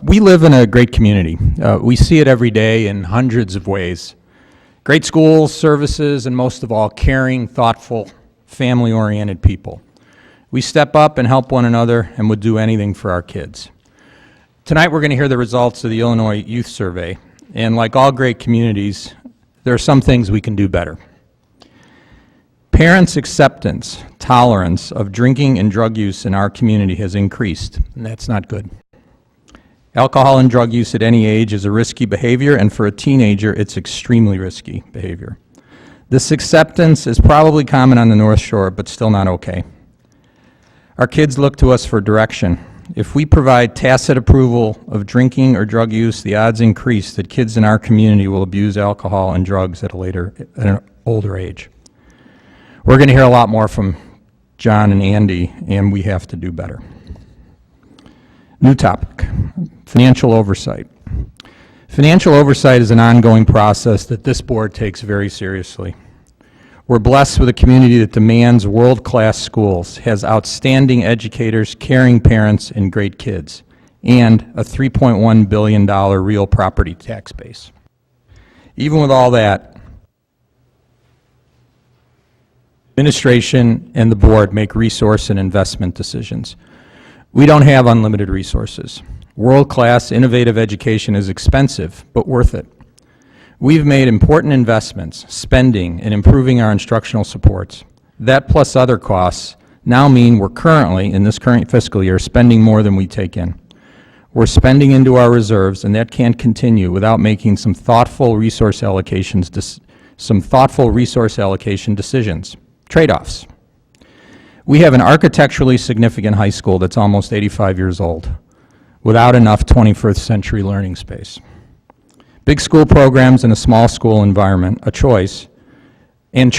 We live in a great community. We see it every day in hundreds of ways. Great schools, services, and most of all, caring, thoughtful, family-oriented people. We step up and help one another and would do anything for our kids. Tonight we're going to hear the results of the Illinois Youth Survey, and like all great communities, there are some things we can do better. Parents' acceptance, tolerance of drinking and drug use in our community has increased, and that's not good. Alcohol and drug use at any age is a risky behavior, and for a teenager, it's extremely risky behavior. This acceptance is probably common on the North Shore, but still not okay. Our kids look to us for direction. If we provide tacit approval of drinking or drug use, the odds increase that kids in our community will abuse alcohol and drugs at an older age. We're going to hear a lot more from John and Andy, and we have to do better. New topic, financial oversight. Financial oversight is an ongoing process that this board takes very seriously. We're blessed with a community that demands world-class schools, has outstanding educators, caring parents, and great kids, and a $3.1 billion real property tax base. Even with all that, administration and the board make resource and investment decisions. We don't have unlimited resources. World-class, innovative education is expensive, but worth it. We've made important investments, spending, and improving our instructional supports. That plus other costs now mean we're currently, in this current fiscal year, spending more than we take in. We're spending into our reserves, and that can't continue without making some thoughtful resource allocation decisions, trade-offs. We have an architecturally significant high school that's almost 85 years old, without enough 21st century learning space. Big school programs in a small school environment, choice and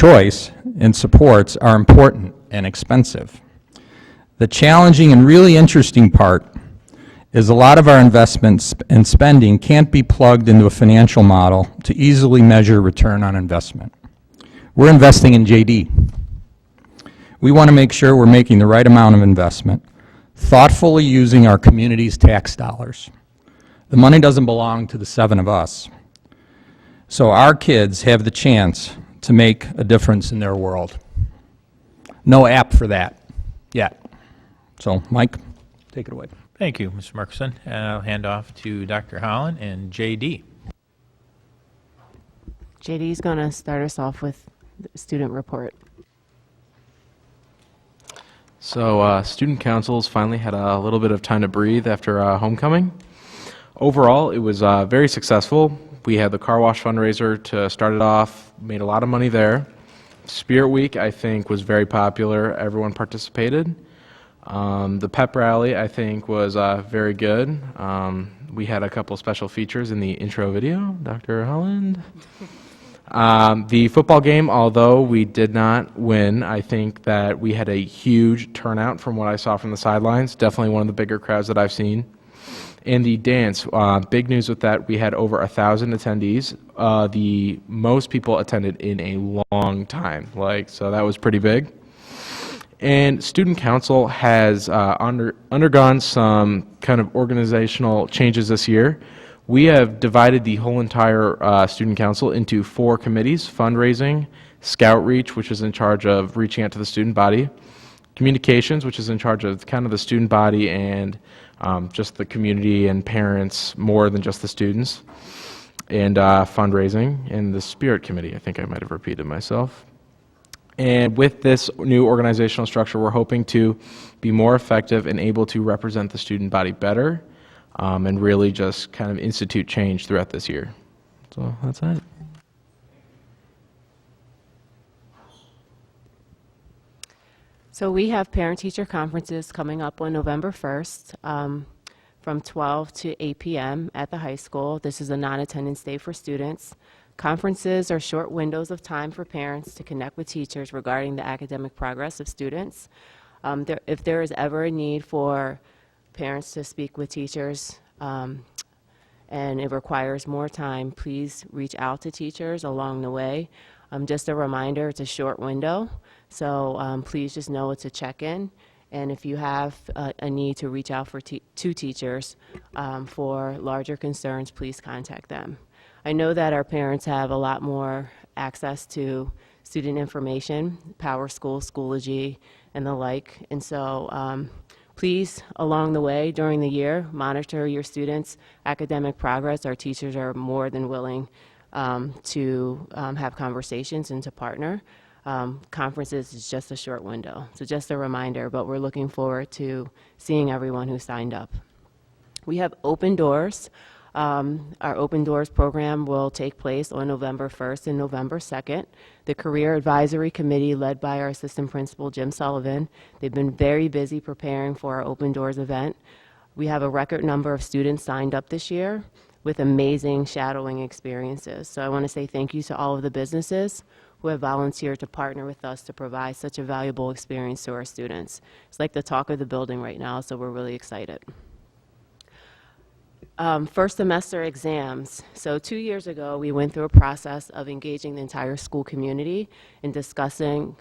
supports are important and expensive. The challenging and really interesting part is a lot of our investments and spending can't be plugged into a financial model to easily measure return on investment. We're investing in JD. We want to make sure we're making the right amount of investment, thoughtfully using our community's tax dollars. The money doesn't belong to the seven of us. So our kids have the chance to make a difference in their world. No app for that yet. So, Mike, take it away. Thank you, Mr. Markison. I'll hand off to Dr. Holland and JD. JD is going to start us off with the student report. So student councils finally had a little bit of time to breathe after homecoming. Overall, it was very successful. We had the car wash fundraiser to start it off, made a lot of money there. Spirit Week, I think, was very popular. Everyone participated. The pep rally, I think, was very good. We had a couple special features in the intro video. Dr. Holland. The football game, although we did not win, I think that we had a huge turnout from what I saw from the sidelines. Definitely one of the bigger crowds that I've seen. And the dance, big news with that, we had over 1,000 attendees. The most people attended in a long time, so that was pretty big. And student council has undergone some kind of organizational changes this year. We have divided the whole entire student council into 4 committees: fundraising, Scout Reach, which is in charge of reaching out to the student body, communications, which is in charge of kind of the student body and just the community and parents more than just the students, and fundraising, and the Spirit Committee. I think I might have repeated myself. And with this new organizational structure, we're hoping to be more effective and able to represent the student body better, and really just kind of institute change throughout this year. So that's it. So we have parent-teacher conferences coming up on November 1st from 12 to 8 p.m. at the high school. This is a non-attendance day for students. Conferences are short windows of time for parents to connect with teachers regarding the academic progress of students. If there is ever a need for parents to speak with teachers and it requires more time, please reach out to teachers along the way. Just a reminder, it's a short window, so please just know it's a check-in, And if you have a need to reach out to teachers for larger concerns, please contact them. I know that our parents have a lot more access to student information, PowerSchool, Schoology, and the like. And so please, along the way, during the year, monitor your students' academic progress. Our teachers are more than willing to have conversations and to partner. Conferences is just a short window. So just a reminder, but we're looking forward to seeing everyone who signed up. We have Open Doors. Our Open Doors program will take place on November 1st and November 2nd. The Career Advisory Committee, led by our Assistant Principal, Jim Sullivan, they've been very busy preparing for our Open Doors event. We have a record number of students signed up this year with amazing shadowing experiences. So I want to say thank you to all of the businesses who have volunteered to partner with us to provide such a valuable experience to our students. It's like the talk of the building right now, so we're really excited. First semester exams. So 2 years ago, we went through a process of engaging the entire school community in discussing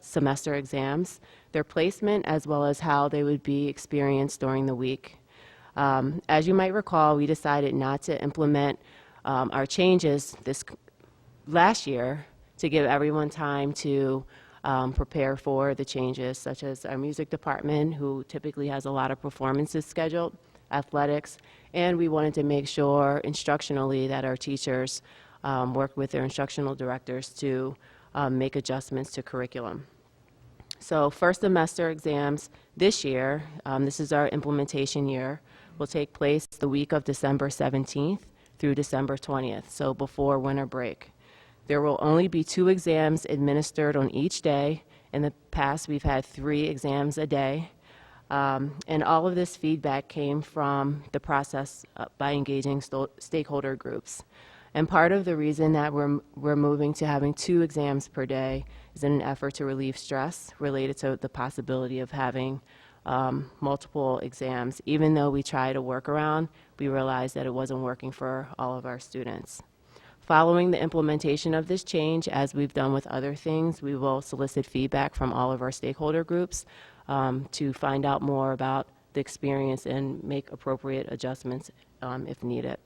semester exams, their placement, as well as how they would be experienced during the week. As you might recall, we decided not to implement our changes last year to give everyone time to prepare for the changes, such as our music department, who typically has a lot of performances scheduled, athletics, and we wanted to make sure instructionally that our teachers worked with their instructional directors to make adjustments to curriculum. So first semester exams this year, this is our implementation year, will take place the week of December 17th through December 20th, so before winter break. There will only be 2 exams administered on each day. In the past, we've had 3 exams a day. And all of this feedback came from the process by engaging stakeholder groups. And part of the reason that we're moving to having 2 exams per day is in an effort to relieve stress related to the possibility of having multiple exams. Even though we tried a workaround, we realized that it wasn't working for all of our students. Following the implementation of this change, as we've done with other things, we will solicit feedback from all of our stakeholder groups to find out more about the experience and make appropriate adjustments if needed.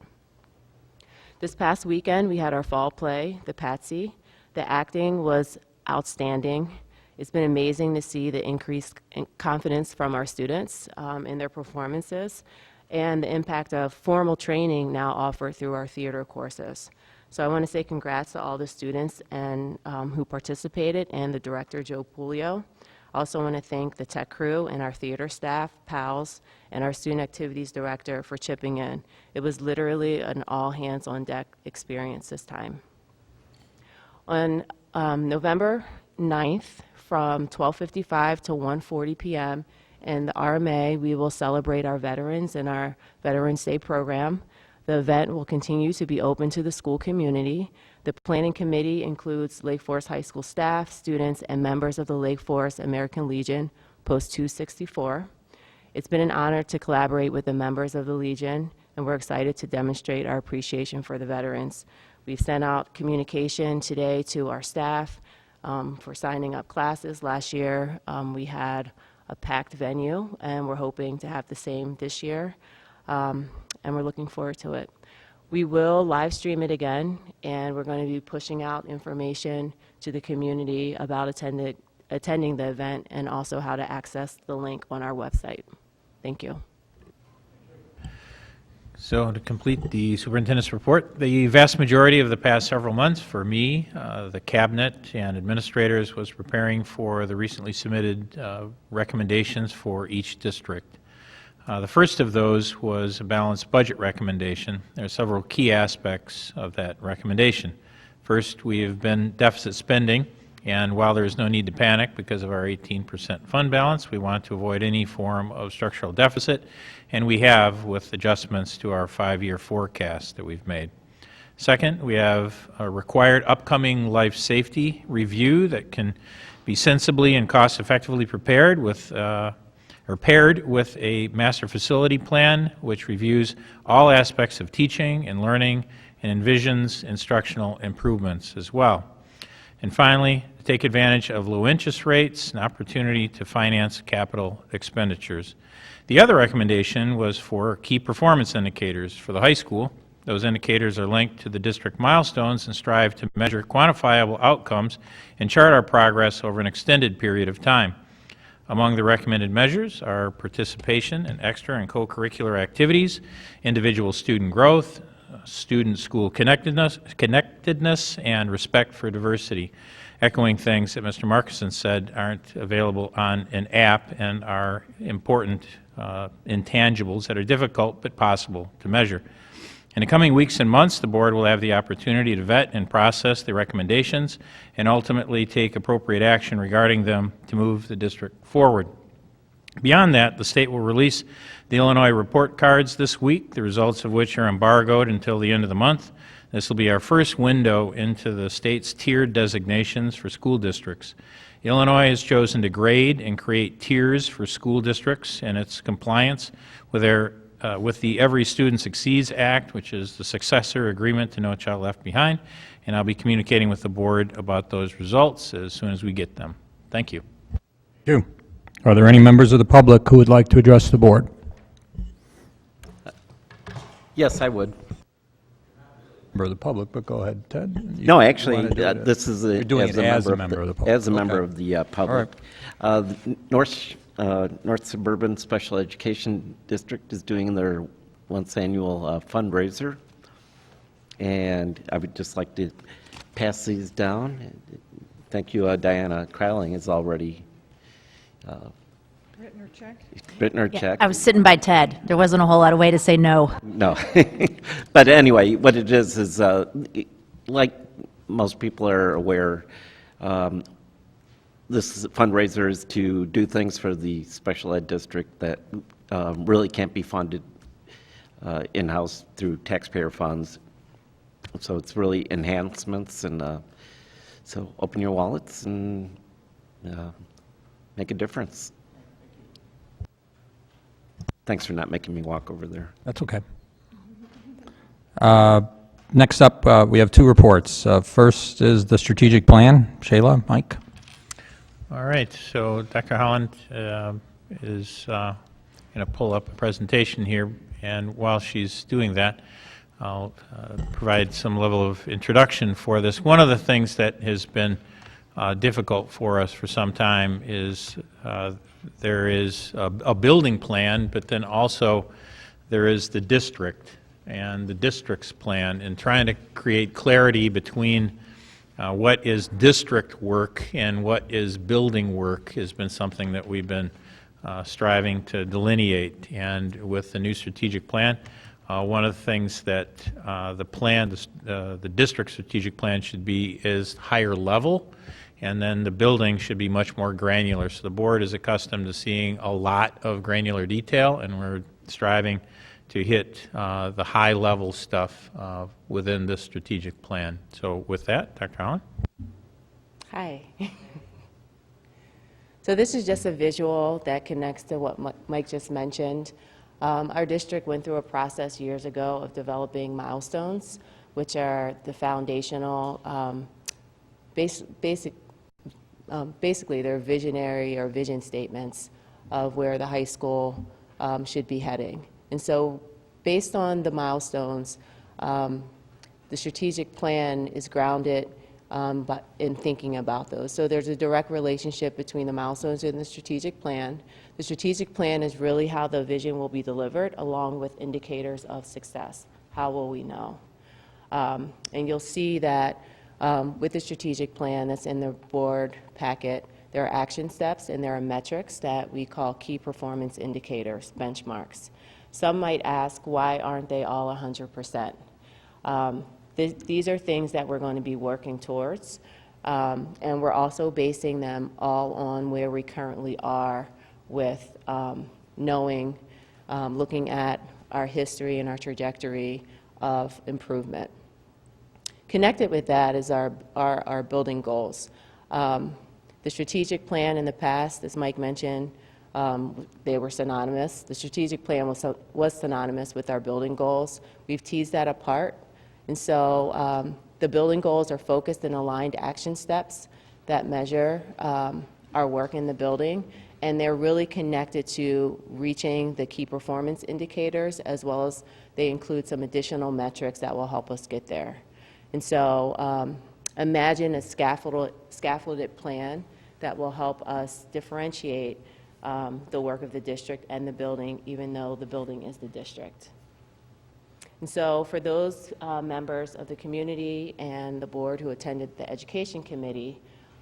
This past weekend, we had our fall play, The Patsy. The acting was outstanding. It's been amazing to see the increased confidence from our students in their performances and the impact of formal training now offered through our theater courses. So I want to say congrats to all the students and who participated and the director, Joe Pulio. I also want to thank the tech crew and our theater staff, PALS, and our student activities director for chipping in. It was literally an all-hands-on-deck experience this time. On November 9th, from 12:55 to 1:40 p.m., in the RMA, we will celebrate our veterans in our Veterans Day program. The event will continue to be open to the school community. The planning committee includes Lake Forest High School staff, students, and members of the Lake Forest American Legion, Post 264. It's been an honor to collaborate with the members of the Legion, and we're excited to demonstrate our appreciation for the veterans. We've sent out communication today to our staff for signing up classes. Last year, we had a packed venue, and we're hoping to have the same this year. And we're looking forward to it. We will live stream it again, and we're going to be pushing out information to the community about attending the event and also how to access the link on our website. Thank you. So to complete the superintendent's report, the vast majority of the past several months for me, the cabinet and administrators was preparing for the recently submitted recommendations for each district. The first of those was a balanced budget recommendation. There are several key aspects of that recommendation. First, we have been deficit spending, and while there is no need to panic because of our 18% fund balance, we want to avoid any form of structural deficit, and we have with adjustments to our 5-year forecast that we've made. Second, we have a required upcoming life safety review that can be sensibly and cost-effectively prepared with paired with a master facility plan which reviews all aspects of teaching and learning and envisions instructional improvements as well. And finally, the take advantage of low interest rates, an opportunity to finance capital expenditures. The other recommendation was for key performance indicators for the high school. Those indicators are linked to the district milestones and strive to measure quantifiable outcomes and chart our progress over an extended period of time. Among the recommended measures are participation in extra and co-curricular activities, individual student growth, student school connectedness, and respect for diversity, echoing things that Mr. Markison said aren't available on an app and are important intangibles that are difficult but possible to measure. In the coming weeks and months, the board will have the opportunity to vet and process the recommendations and ultimately take appropriate action regarding them to move the district forward. Beyond that, the state will release the Illinois report cards this week, the results of which are embargoed until the end of the month. This will be our first window into the state's tiered designations for school districts. Illinois has chosen to grade and create tiers for school districts and its compliance with the Every Student Succeeds Act, which is the successor agreement to No Child Left Behind, and I'll be communicating with the board about those results as soon as we get them. Thank you. Thank you. Are there any members of the public who would like to address the board? Yes, I would. Member of the public, but go ahead, Ted. No, actually, wanna do it? this is You're doing it as a member of the public. As a member Okay. of the public. The North Suburban Special Education District is doing their once annual fundraiser, and I would just like to pass these down. Thank you, Diana Kreiling has already written her check. I was sitting by Ted. There wasn't a whole lot of way to say no. No. But anyway, what it is like most people are aware, this fundraiser is to do things for the special ed district that really can't be funded in-house through taxpayer funds. So it's really enhancements, and so open your wallets and make a difference. Thanks for not making me walk over there. That's okay. Next up, we have two reports. First is the strategic plan. Shayla, Mike? All right, so Dr. Holland is going to pull up a presentation here, and while she's doing that, I'll provide some level of introduction for this. One of the things that has been difficult for us for some time is there is a building plan, but then also there is the district and the district's plan, and trying to create clarity between what is district work and what is building work has been something that we've been striving to delineate. And with the new strategic plan, one of the things that the district strategic plan should be is higher level, and then the building should be much more granular. So the board is accustomed to seeing a lot of granular detail, and we're striving to hit the high-level stuff within this strategic plan. So with that, Dr. Holland? Hi. So this is just a visual that connects to what Mike just mentioned. Our district went through a process years ago of developing milestones, which are the foundational, basically they're visionary or vision statements of where the high school should be heading. And so based on the milestones, the strategic plan is grounded but in thinking about those. So there's a direct relationship between the milestones and the strategic plan. The strategic plan is really how the vision will be delivered, along with indicators of success. How will we know? And you'll see that with the strategic plan that's in the board packet, there are action steps and there are metrics that we call key performance indicators, benchmarks. Some might ask, why aren't they all 100%? These are things that we're going to be working towards, and we're also basing them all on where we currently are with knowing, looking at our history and our trajectory of improvement. Connected with that is our building goals. The strategic plan in the past, as Mike mentioned, they were synonymous. The strategic plan was synonymous with our building goals. We've teased that apart. And so the building goals are focused and aligned action steps that measure our work in the building, and they're really connected to reaching the key performance indicators, as well as they include some additional metrics that will help us get there. And so imagine a scaffolded plan that will help us differentiate the work of the district and the building, even though the building is the district. And so for those members of the community and the board who attended the education committee,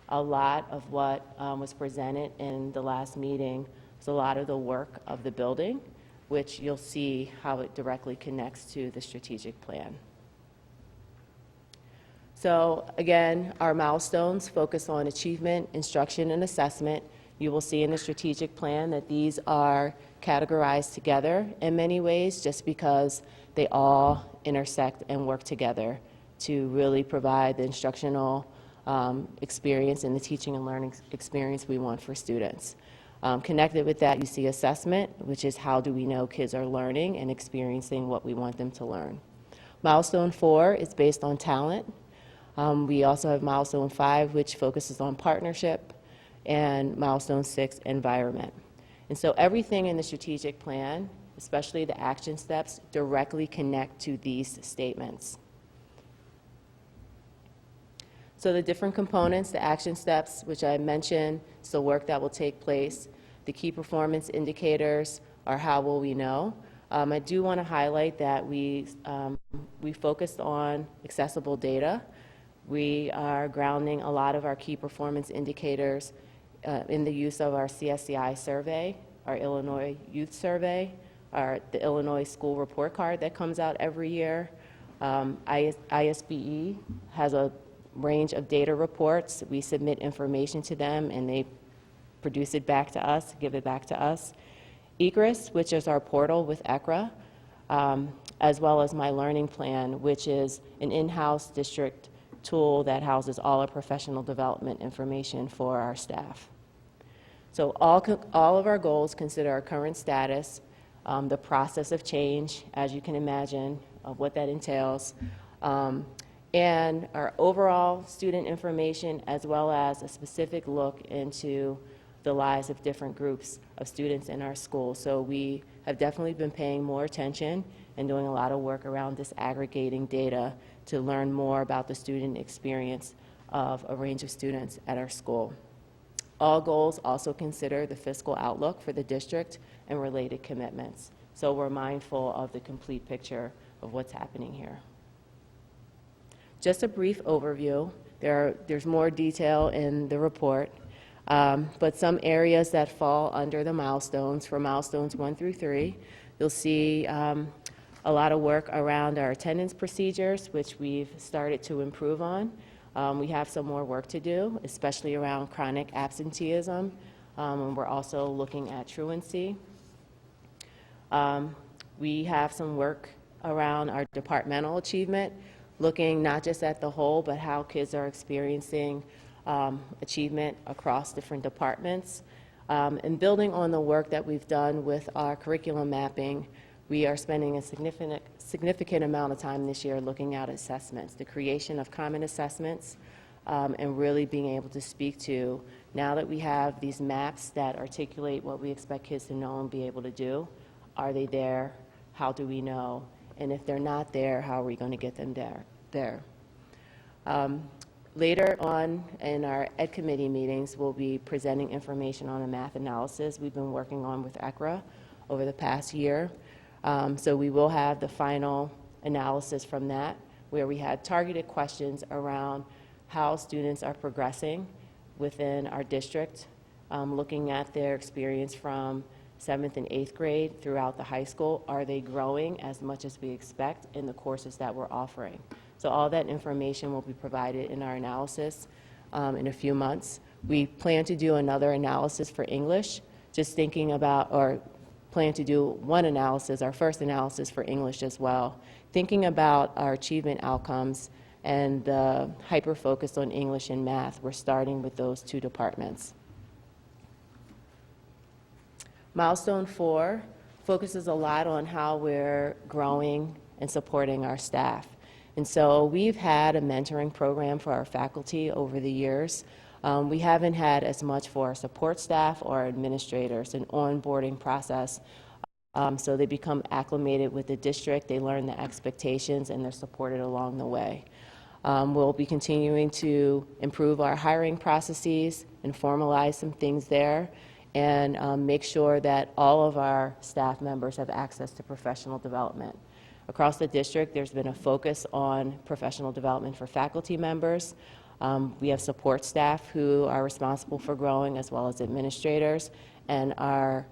a lot of what was presented in the last meeting was a lot of the work of the building, which you'll see how it directly connects to the strategic plan. So again, our milestones focus on achievement, instruction, and assessment. You will see in the strategic plan that these are categorized together in many ways just because they all intersect and work together to really provide the instructional experience and the teaching and learning experience we want for students. Connected with that, you see assessment, which is how do we know kids are learning and experiencing what we want them to learn. Milestone 4 is based on talent. We also have milestone 5, which focuses on partnership, and milestone 6, environment. And so everything in the strategic plan, especially the action steps, directly connect to these statements. So the different components, the action steps, which I mentioned, is the work that will take place. The key performance indicators are how will we know. I do want to highlight that we focused on accessible data. We are grounding a lot of our key performance indicators in the use of our CSCI survey, our Illinois Youth Survey, the Illinois School Report Card that comes out every year. ISBE has a range of data reports. We submit information to them, and they produce it back to us, give it back to us. ECRIS, which is our portal with ECRA, as well as My Learning Plan, which is an in-house district tool that houses all our professional development information for our staff. So all of our goals consider our current status, the process of change, as you can imagine, of what that entails, and our overall student information, as well as a specific look into the lives of different groups of students in our school. So we have definitely been paying more attention and doing a lot of work around disaggregating data to learn more about the student experience of a range of students at our school. All goals also consider the fiscal outlook for the district and related commitments. So we're mindful of the complete picture of what's happening here. Just a brief overview. There's more detail in the report, but some areas that fall under the milestones, for milestones 1 through 3, you'll see a lot of work around our attendance procedures, which we've started to improve on. We have some more work to do, especially around chronic absenteeism, and we're also looking at truancy. We have some work around our departmental achievement, looking not just at the whole, but how kids are experiencing achievement across different departments. And building on the work that we've done with our curriculum mapping, we are spending a significant amount of time this year looking at assessments, the creation of common assessments, and really being able to speak to, now that we have these maps that articulate what we expect kids to know and be able to do, are they there? How do we know? And if they're not there, how are we going to get them there? Later on in our Ed Committee meetings, we'll be presenting information on a math analysis we've been working on with ECRA over the past year. So we will have the final analysis from that, where we had targeted questions around how students are progressing within our district, looking at their experience from 7th and 8th grade throughout the high school. Are they growing as much as we expect in the courses that we're offering? So all that information will be provided in our analysis in a few months. We plan to do another analysis for English, just thinking about, or plan to do one analysis, our first analysis for English as well, thinking about our achievement outcomes and hyper-focused on English and math. We're starting with those two departments. Milestone 4 focuses a lot on how we're growing and supporting our staff. And so we've had a mentoring program for our faculty over the years. We haven't had as much for our support staff or administrators, an onboarding process. So they become acclimated with the district, they learn the expectations, and they're supported along the way. We'll be continuing to improve our hiring processes and formalize some things there, and make sure that all of our staff members have access to professional development. Across the district, there's been a focus on professional development for faculty members. We have support staff who are responsible for growing, as well as administrators, and our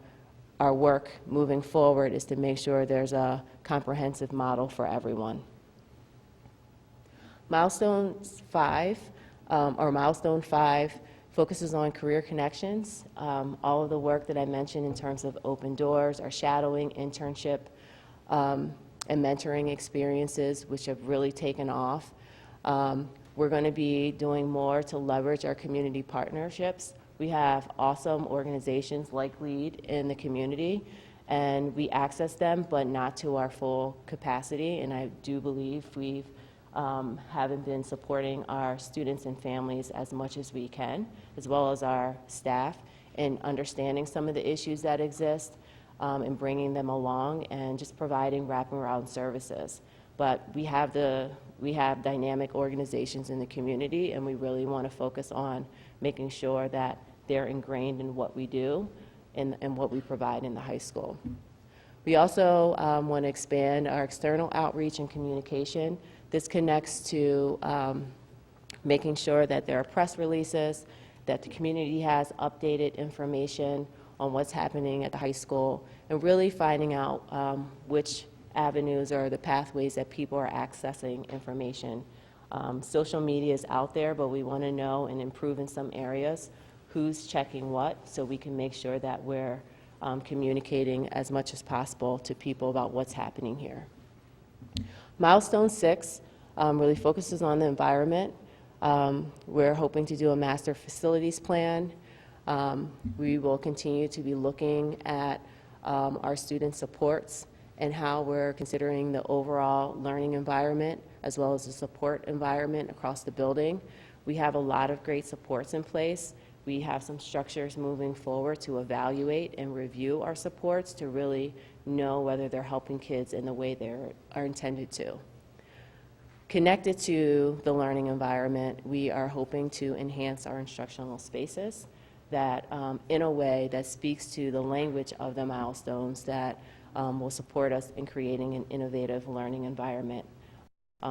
work moving forward is to make sure there's a comprehensive model for everyone. Milestone 5 focuses on career connections. All of the work that I mentioned in terms of open doors, our shadowing, internship, and mentoring experiences, which have really taken off. We're going to be doing more to leverage our community partnerships. We have awesome organizations like LEAD in the community, and we access them, but not to our full capacity. And I do believe we haven't been supporting our students and families as much as we can, as well as our staff, in understanding some of the issues that exist, and bringing them along, and just providing wraparound services. But we have dynamic organizations in the community, and we really want to focus on making sure that they're ingrained in what we do and what we provide in the high school. We also want to expand our external outreach and communication. This connects to making sure that there are press releases, that the community has updated information on what's happening at the high school, and really finding out which avenues or the pathways that people are accessing information. Social media is out there, but we want to know and improve in some areas who's checking what, so we can make sure that we're communicating as much as possible to people about what's happening here. Milestone 6 really focuses on the environment. We're hoping to do a master facilities plan. We will continue to be looking at our student supports and how we're considering the overall learning environment as well as the support environment across the building. We have a lot of great supports in place. We have some structures moving forward to evaluate and review our supports to really know whether they're helping kids in the way they are intended to. Connected to the learning environment, we are hoping to enhance our instructional spaces that, in a way that speaks to the language of the milestones that will support us in creating an innovative learning environment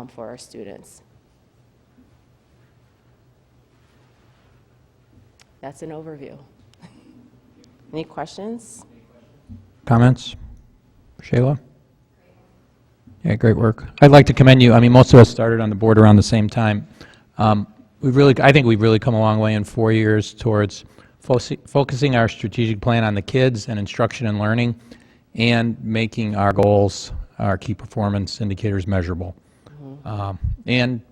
for our students. That's an overview. Any questions? Comments? Shayla? Yeah, great work. I'd like to commend you. I mean, most of us started on the board around the same time. I think we've really come a long way in 4 years towards focusing our strategic plan on the kids and instruction and learning, and making our goals, our key performance indicators measurable, and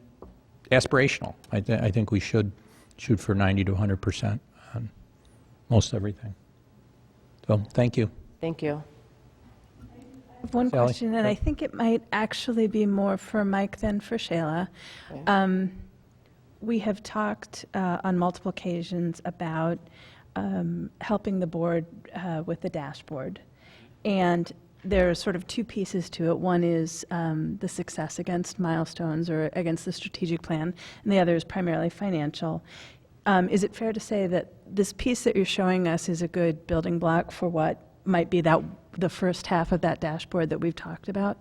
aspirational. I think we should shoot for 90 to 100% on most everything. So, thank you. Thank you. I have one Sally? question, and I think it might actually be more for Mike than for Shayla. Okay. We have talked on multiple occasions about helping the board with the dashboard. And there are sort of two pieces to it. One is the success against milestones or against the strategic plan, and the other is primarily financial. Is it fair to say that this piece that you're showing us is a good building block for what might be the first half of that dashboard that we've talked about?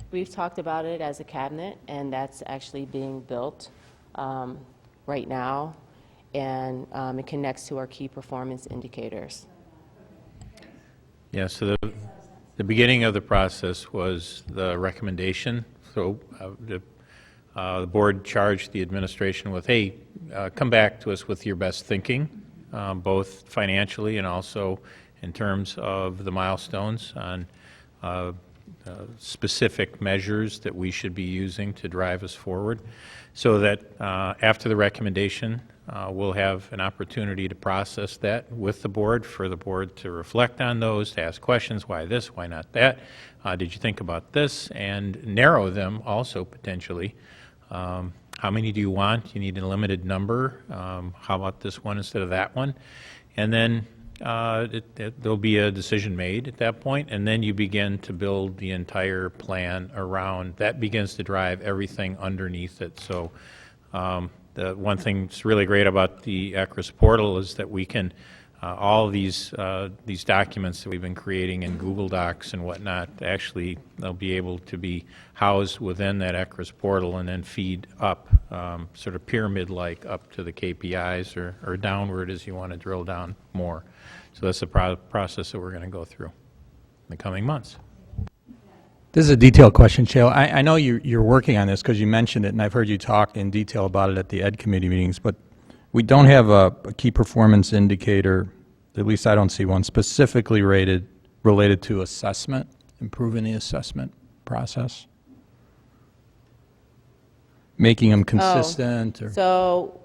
We've talked about it as a cabinet, and that's actually being built right now, and it connects to our key performance indicators. Yeah, so the beginning of the process was the recommendation. So the board charged the administration with, hey, come back to us with your best thinking, both financially and also in terms of the milestones on specific measures that we should be using to drive us forward, so that after the recommendation, we'll have an opportunity to process that with the board, for the board to reflect on those, to ask questions, why this, why not that, did you think about this, and narrow them also potentially How many do you want? You need a limited number. How about this one instead of that one? And then there'll be a decision made at that point, and then you begin to build the entire plan around. That begins to drive everything underneath it. So the one thing that's really great about the ACRIS portal is that we can, all of these documents that we've been creating in Google Docs and whatnot, actually they'll be able to be housed within that ACRIS portal and then feed up, sort of pyramid-like up to the KPIs or downward as you want to drill down more. So that's the process that we're going to go through in the coming months. This is a detailed question, Shayla. I know you're working on this because you mentioned it, and I've heard you talk in detail about it at the Ed Committee meetings, but we don't have a key performance indicator, at least I don't see one, specifically related to assessment, improving the assessment process, making them consistent. Or So,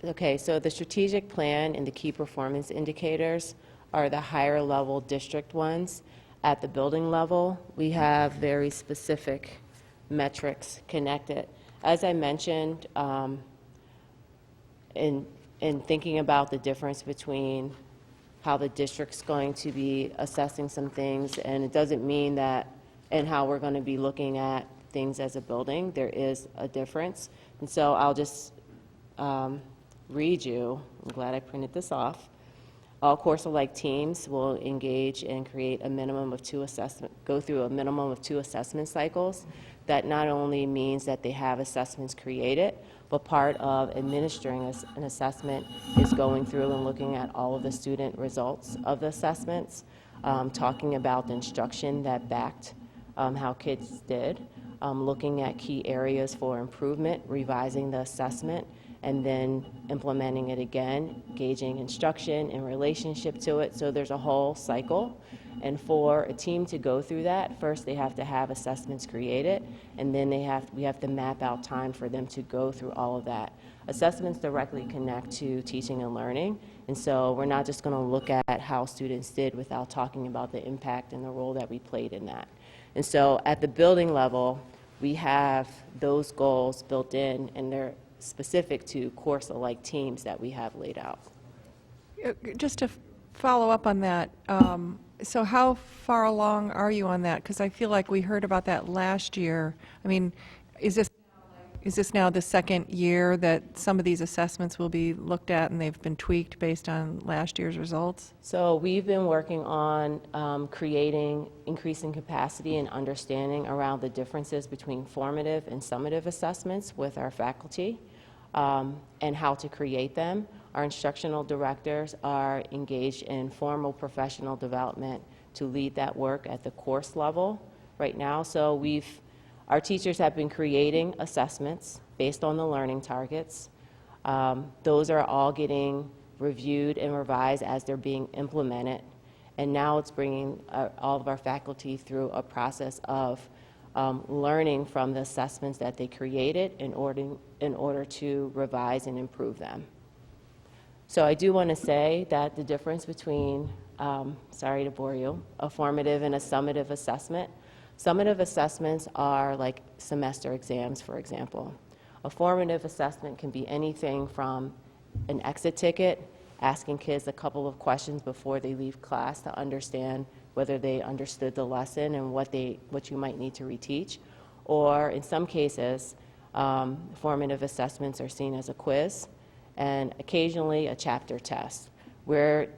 okay, so the strategic plan and the key performance indicators are the higher level district ones. At the building level, we have very specific metrics connected. As I mentioned, in thinking about the difference between how the district's going to be assessing some things, and it doesn't mean that, and how we're going to be looking at things as a building, there is a difference. And so I'll just read you, I'm glad I printed this off. All course-alike teams will engage and create a minimum of go through a minimum of 2 assessment cycles. That not only means that they have assessments created, but part of administering an assessment is going through and looking at all of the student results of the assessments, talking about the instruction that backed how kids did, looking at key areas for improvement, revising the assessment, and then implementing it again, gauging instruction in relationship to it. So there's a whole cycle. And for a team to go through that, first they have to have assessments created, and then we have to map out time for them to go through all of that. Assessments directly connect to teaching and learning, and so we're not just going to look at how students did without talking about the impact and the role that we played in that. And so at the building level, we have those goals built in, and they're specific to course-alike teams that we have laid out. Just to follow up on that, so how far along are you on that? Because I feel like we heard about that last year. I mean, is this now the second year that some of these assessments will be looked at and they've been tweaked based on last year's results? So we've been working on increasing capacity and understanding around the differences between formative and summative assessments with our faculty, and how to create them. Our instructional directors are engaged in formal professional development to lead that work at the course level right now. So our teachers have been creating assessments based on the learning targets. Those are all getting reviewed and revised as they're being implemented. And now it's bringing all of our faculty through a process of learning from the assessments that they created in order to revise and improve them. So I do want to say that the difference between, sorry to bore you, a formative and a summative assessment. Summative assessments are like semester exams, for example. A formative assessment can be anything from an exit ticket, asking kids a couple of questions before they leave class to understand whether they understood the lesson and what you might need to reteach. Or in some cases, formative assessments are seen as a quiz and occasionally a chapter test. We're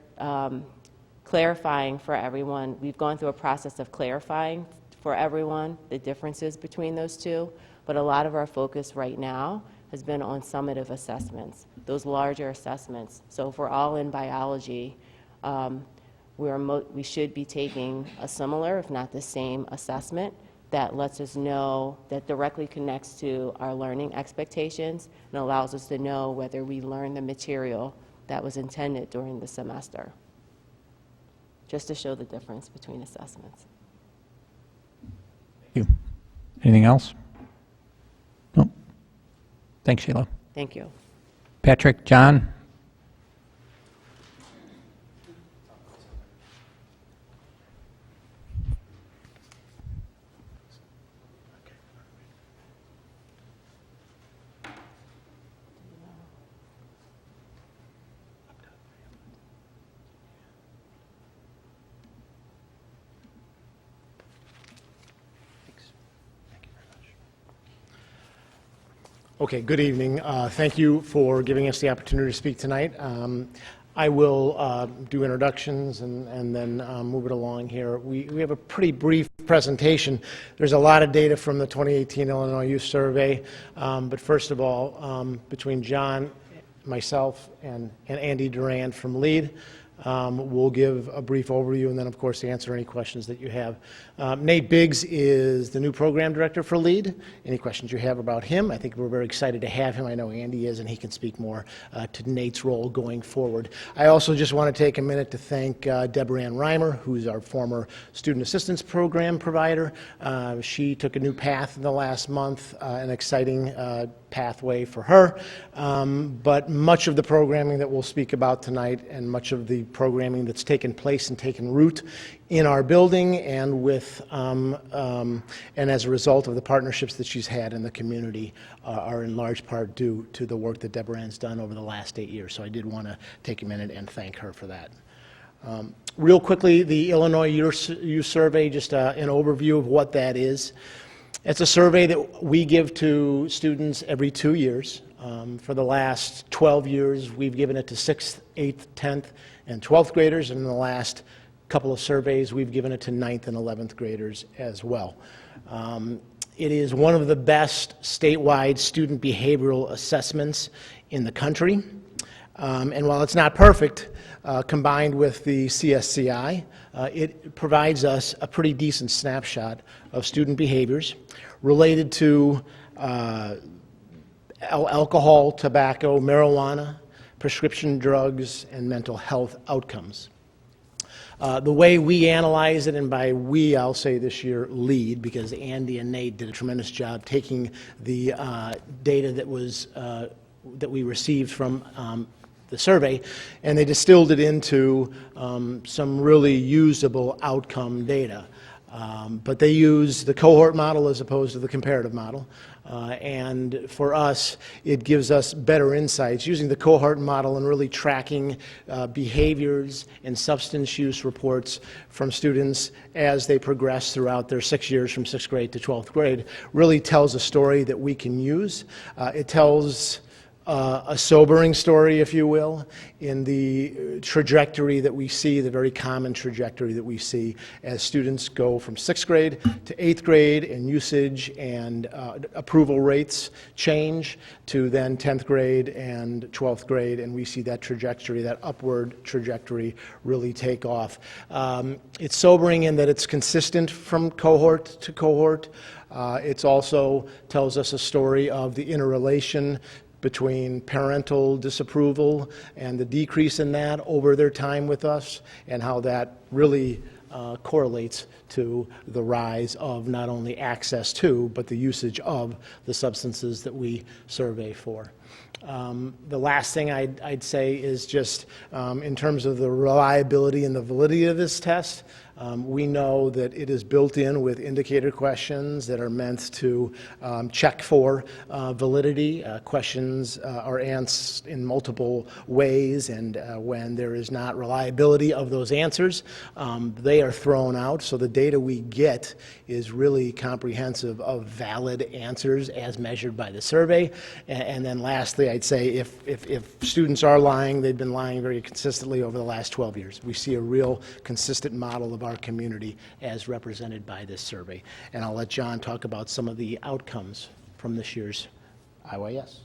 clarifying for everyone. We've gone through a process of clarifying for everyone the differences between those two, but a lot of our focus right now has been on summative assessments, those larger assessments. So if we're all in biology, we should be taking a similar, if not the same, assessment that lets us know, that directly connects to our learning expectations and allows us to know whether we learned the material that was intended during the semester, just to show the difference between assessments. Thank you. Anything else? No. Thanks, Sheila. Thank you. Patrick, John? Okay, good evening. Thank you for giving us the opportunity to speak tonight. I will do introductions and then move it along here. We have a pretty brief presentation. There's a lot of data from the 2018 Illinois Youth Survey, but first of all, between John, myself, and Andy Durand from LEAD, we'll give a brief overview and then, of course, answer any questions that you have. Nate Biggs is the new program director for LEAD. Any questions you have about him? I think we're very excited to have him. I know Andy is, and he can speak more to Nate's role going forward. I also just want to take a minute to thank Deborah Ann Reimer, who's our former student assistance program provider. She took a new path in the last month, an exciting pathway for her. But much of the programming that we'll speak about tonight and much of the programming that's taken place and taken root in our building and with and as a result of the partnerships that she's had in the community are in large part due to the work that Deborah Ann's done over the last 8 years. So I did want to take a minute and thank her for that. Real quickly, the Illinois Youth Survey, just an overview of what that is. It's a survey that we give to students every 2 years. For the last 12 years, we've given it to 6th, 8th, 10th, and 12th graders, and in the last couple of surveys, we've given it to 9th and 11th graders as well. It is one of the best statewide student behavioral assessments in the country. And while it's not perfect, combined with the CSCI, it provides us a pretty decent snapshot of student behaviors related to alcohol, tobacco, marijuana, prescription drugs, and mental health outcomes. The way we analyze it, and by we I'll say this year LEAD, because Andy and Nate did a tremendous job taking the data that was that we received from the survey, and they distilled it into some really usable outcome data. But they use the cohort model as opposed to the comparative model. And for us, it gives us better insights using the cohort model and really tracking behaviors and substance use reports from students as they progress throughout their 6 years from 6th grade to 12th grade. Really tells a story that we can use. It tells a sobering story, if you will, in the trajectory that we see, the very common trajectory that we see as students go from 6th grade to 8th grade and usage and approval rates change to then 10th grade and 12th grade, and we see that trajectory, that upward trajectory really take off. It's sobering in that it's consistent from cohort to cohort. It also tells us a story of the interrelation between parental disapproval and the decrease in that over their time with us, and how that really correlates to the rise of not only access to, but the usage of the substances that we survey for. The last thing I'd say is just in terms of the reliability and the validity of this test, we know that it is built in with indicator questions that are meant to check for validity. Questions are answered in multiple ways, and when there is not reliability of those answers, they are thrown out. So the data we get is really comprehensive of valid answers as measured by the survey. And then lastly, I'd say if students are lying, they've been lying very consistently over the last 12 years. We see a real consistent model of our community as represented by this survey. And I'll let John talk about some of the outcomes from this year's IYS.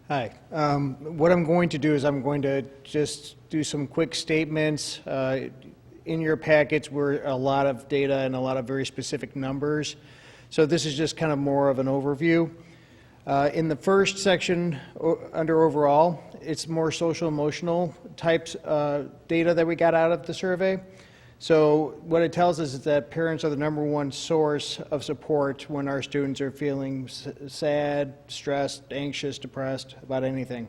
Hi. What I'm going to do is I'm going to just do some quick statements. In your packets were a lot of data and a lot of very specific numbers. So this is just kind of more of an overview. In the first section under overall, it's more social emotional types data that we got out of the survey. So what it tells us is that parents are the #1 source of support when our students are feeling sad, stressed, anxious, depressed about anything.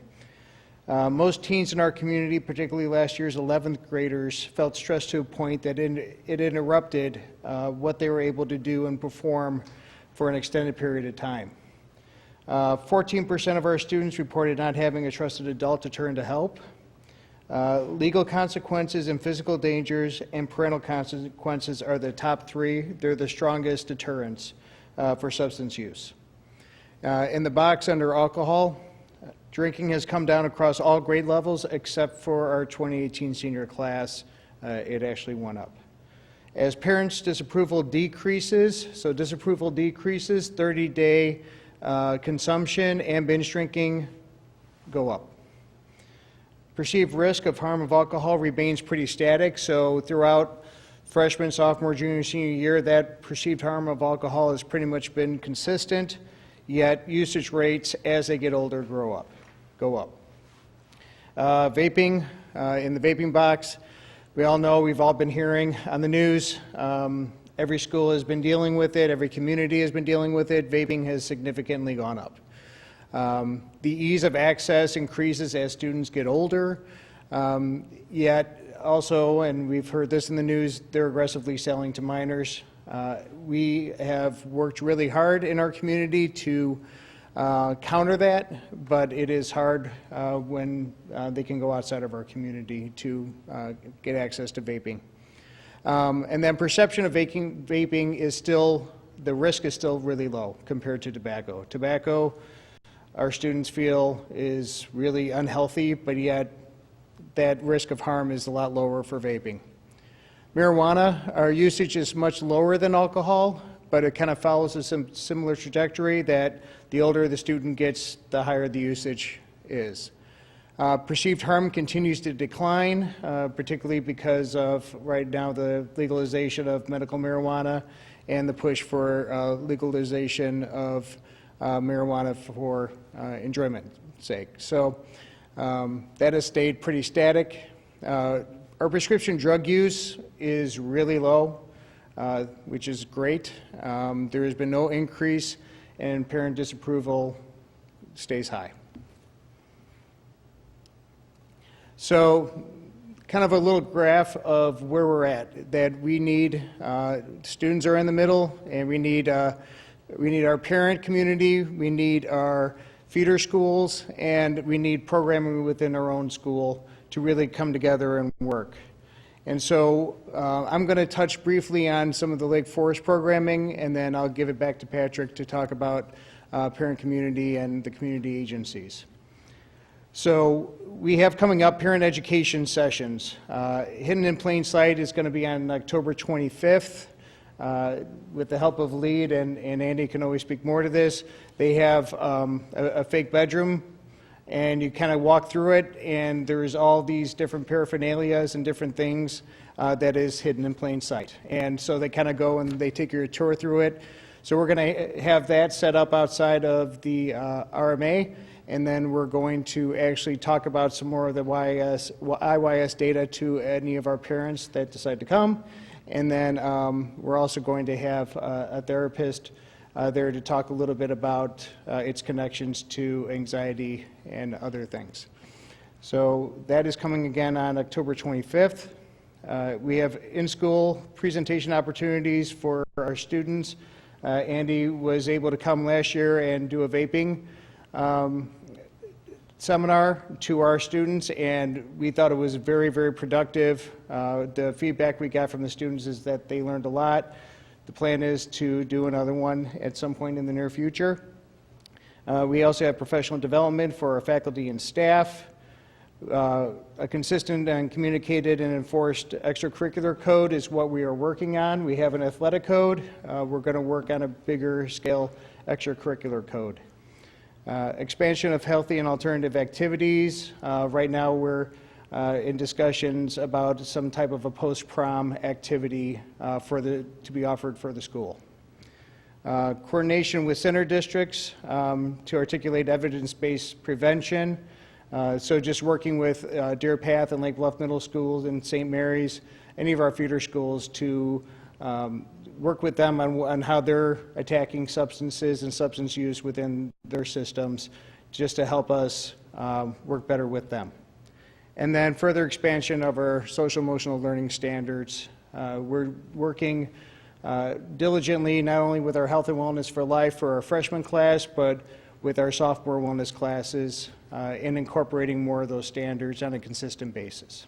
Most teens in our community, particularly last year's 11th graders, felt stressed to a point that it interrupted what they were able to do and perform for an extended period of time. 14% of our students reported not having a trusted adult to turn to help. Legal consequences and physical dangers and parental consequences are the top 3. They're the strongest deterrents. for substance use. In the box under alcohol, drinking has come down across all grade levels except for our 2018 senior class. It actually went up. As parents' disapproval decreases, 30-day consumption and binge drinking go up. Perceived risk of harm of alcohol remains pretty static, so throughout freshman, sophomore, junior, senior year, that perceived harm of alcohol has pretty much been consistent, yet usage rates as they get older go up. Vaping, in the vaping box, we all know, we've all been hearing on the news, every school has been dealing with it, every community has been dealing with it, vaping has significantly gone up. The ease of access increases as students get older, yet also, and we've heard this in the news, they're aggressively selling to minors. We have worked really hard in our community to counter that, but it is hard when they can go outside of our community to get access to vaping. And then perception of vaping is still, the risk is still really low compared to tobacco. Tobacco, our students feel, is really unhealthy, but yet that risk of harm is a lot lower for vaping. Marijuana, our usage is much lower than alcohol, but it kind of follows a similar trajectory that the older the student gets, the higher the usage is. Perceived harm continues to decline, particularly because of right now the legalization of medical marijuana and the push for legalization of marijuana for enjoyment's sake. So that has stayed pretty static. Our prescription drug use is really low, which is great. There has been no increase, and parent disapproval stays high. So kind of a little graph of where we're at, that we need, students are in the middle, and we need our parent community, we need our feeder schools, and we need programming within our own school to really come together and work. And so I'm going to touch briefly on some of the Lake Forest programming, and then I'll give it back to Patrick to talk about parent community and the community agencies. So we have coming up parent education sessions. Hidden in Plain Sight is going to be on October 25th. With the help of LEAD, and Andy can always speak more to this, they have a fake bedroom, and you kind of walk through it, and there's all these different paraphernalias and different things that is hidden in plain sight. And so they kind of go and they take your tour through it. So we're going to have that set up outside of the RMA, and then we're going to actually talk about some more of the IYS data to any of our parents that decide to come. And then we're also going to have a therapist there to talk a little bit about its connections to anxiety and other things. So that is coming again on October 25th. We have in-school presentation opportunities for our students. Andy was able to come last year and do a vaping seminar to our students, and we thought it was very, very productive. The feedback we got from the students is that they learned a lot. The plan is to do another one at some point in the near future. We also have professional development for our faculty and staff, a consistent and communicated and enforced extracurricular code is what we are working on. We have an athletic code. We're going to work on a bigger scale extracurricular code. Expansion of healthy and alternative activities. Right now we're in discussions about some type of a post-prom activity to be offered for the school. Coordination with center districts to articulate evidence-based prevention. So just working with Deer Path and Lake Bluff Middle Schools and St. Mary's, any of our feeder schools, to work with them on how they're attacking substances and substance use within their systems, just to help us work better with them. And then further expansion of our social emotional learning standards. We're working diligently not only with our Health and Wellness for Life for our freshman class, but with our sophomore wellness classes and incorporating more of those standards on a consistent basis.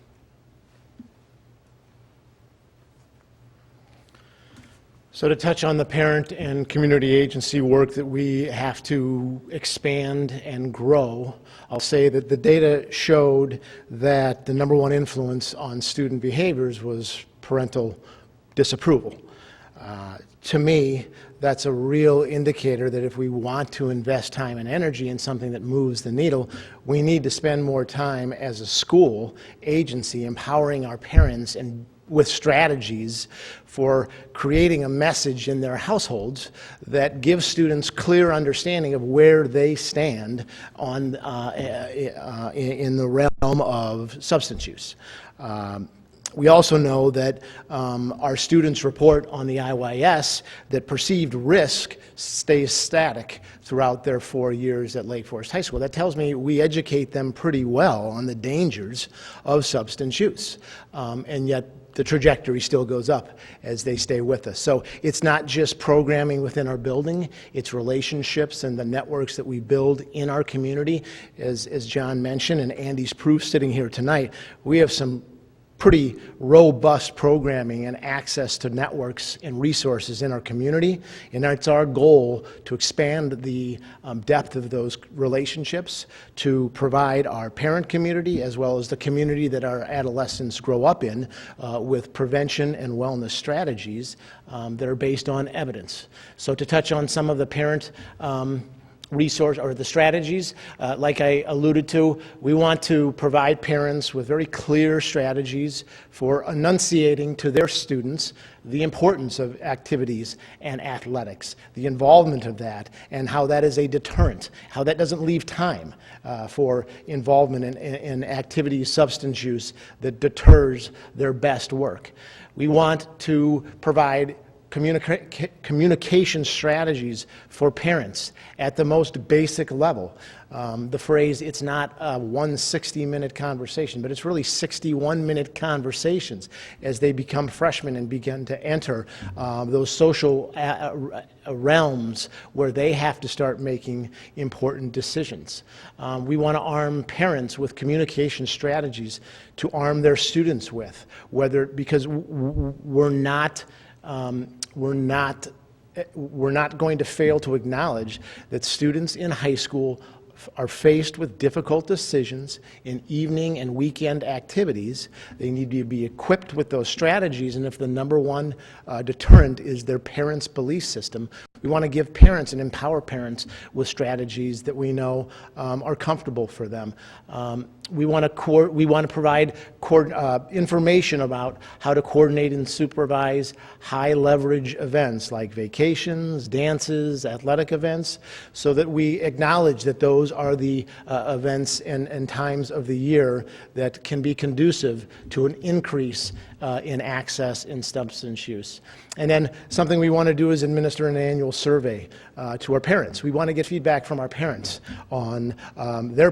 So to touch on the parent and community agency work that we have to expand and grow, I'll say that the data showed that the number one influence on student behaviors was parental disapproval. To me, that's a real indicator that if we want to invest time and energy in something that moves the needle, we need to spend more time as a school agency empowering our parents and with strategies for creating a message in their households that gives students clear understanding of where they stand on, in the realm of substance use. We also know that our students report on the IYS that perceived risk stays static throughout their 4 years at Lake Forest High School. That tells me we educate them pretty well on the dangers of substance use, and yet the trajectory still goes up as they stay with us. So it's not just programming within our building, it's relationships and the networks that we build in our community. As John mentioned, and Andy's proof sitting here tonight, we have some pretty robust programming and access to networks and resources in our community, and it's our goal to expand the depth of those relationships to provide our parent community as well as the community that our adolescents grow up in with prevention and wellness strategies that are based on evidence. So to touch on some of the parent resource or the strategies, like I alluded to, we want to provide parents with very clear strategies for enunciating to their students the importance of activities and athletics, the involvement of that, and how that is a deterrent, how that doesn't leave time for involvement in activities, substance use that deters their best work. We want to provide communication strategies for parents at the most basic level. The phrase, it's not a 160-minute conversation, but it's really 61-minute conversations as they become freshmen and begin to enter those social realms where they have to start making important decisions. We want to arm parents with communication strategies to arm their students with, because we're not going to fail to acknowledge that students in high school are faced with difficult decisions in evening and weekend activities. They need to be equipped with those strategies, and if the number one deterrent is their parents' belief system, we want to give parents and empower parents with strategies that we know are comfortable for them. We want to provide information about how to coordinate and supervise high-leverage events like vacations, dances, athletic events, so that we acknowledge that those are the events and times of the year that can be conducive to an increase in access in substance use. And then something we want to do is administer an annual survey to our parents. We want to get feedback from our parents on their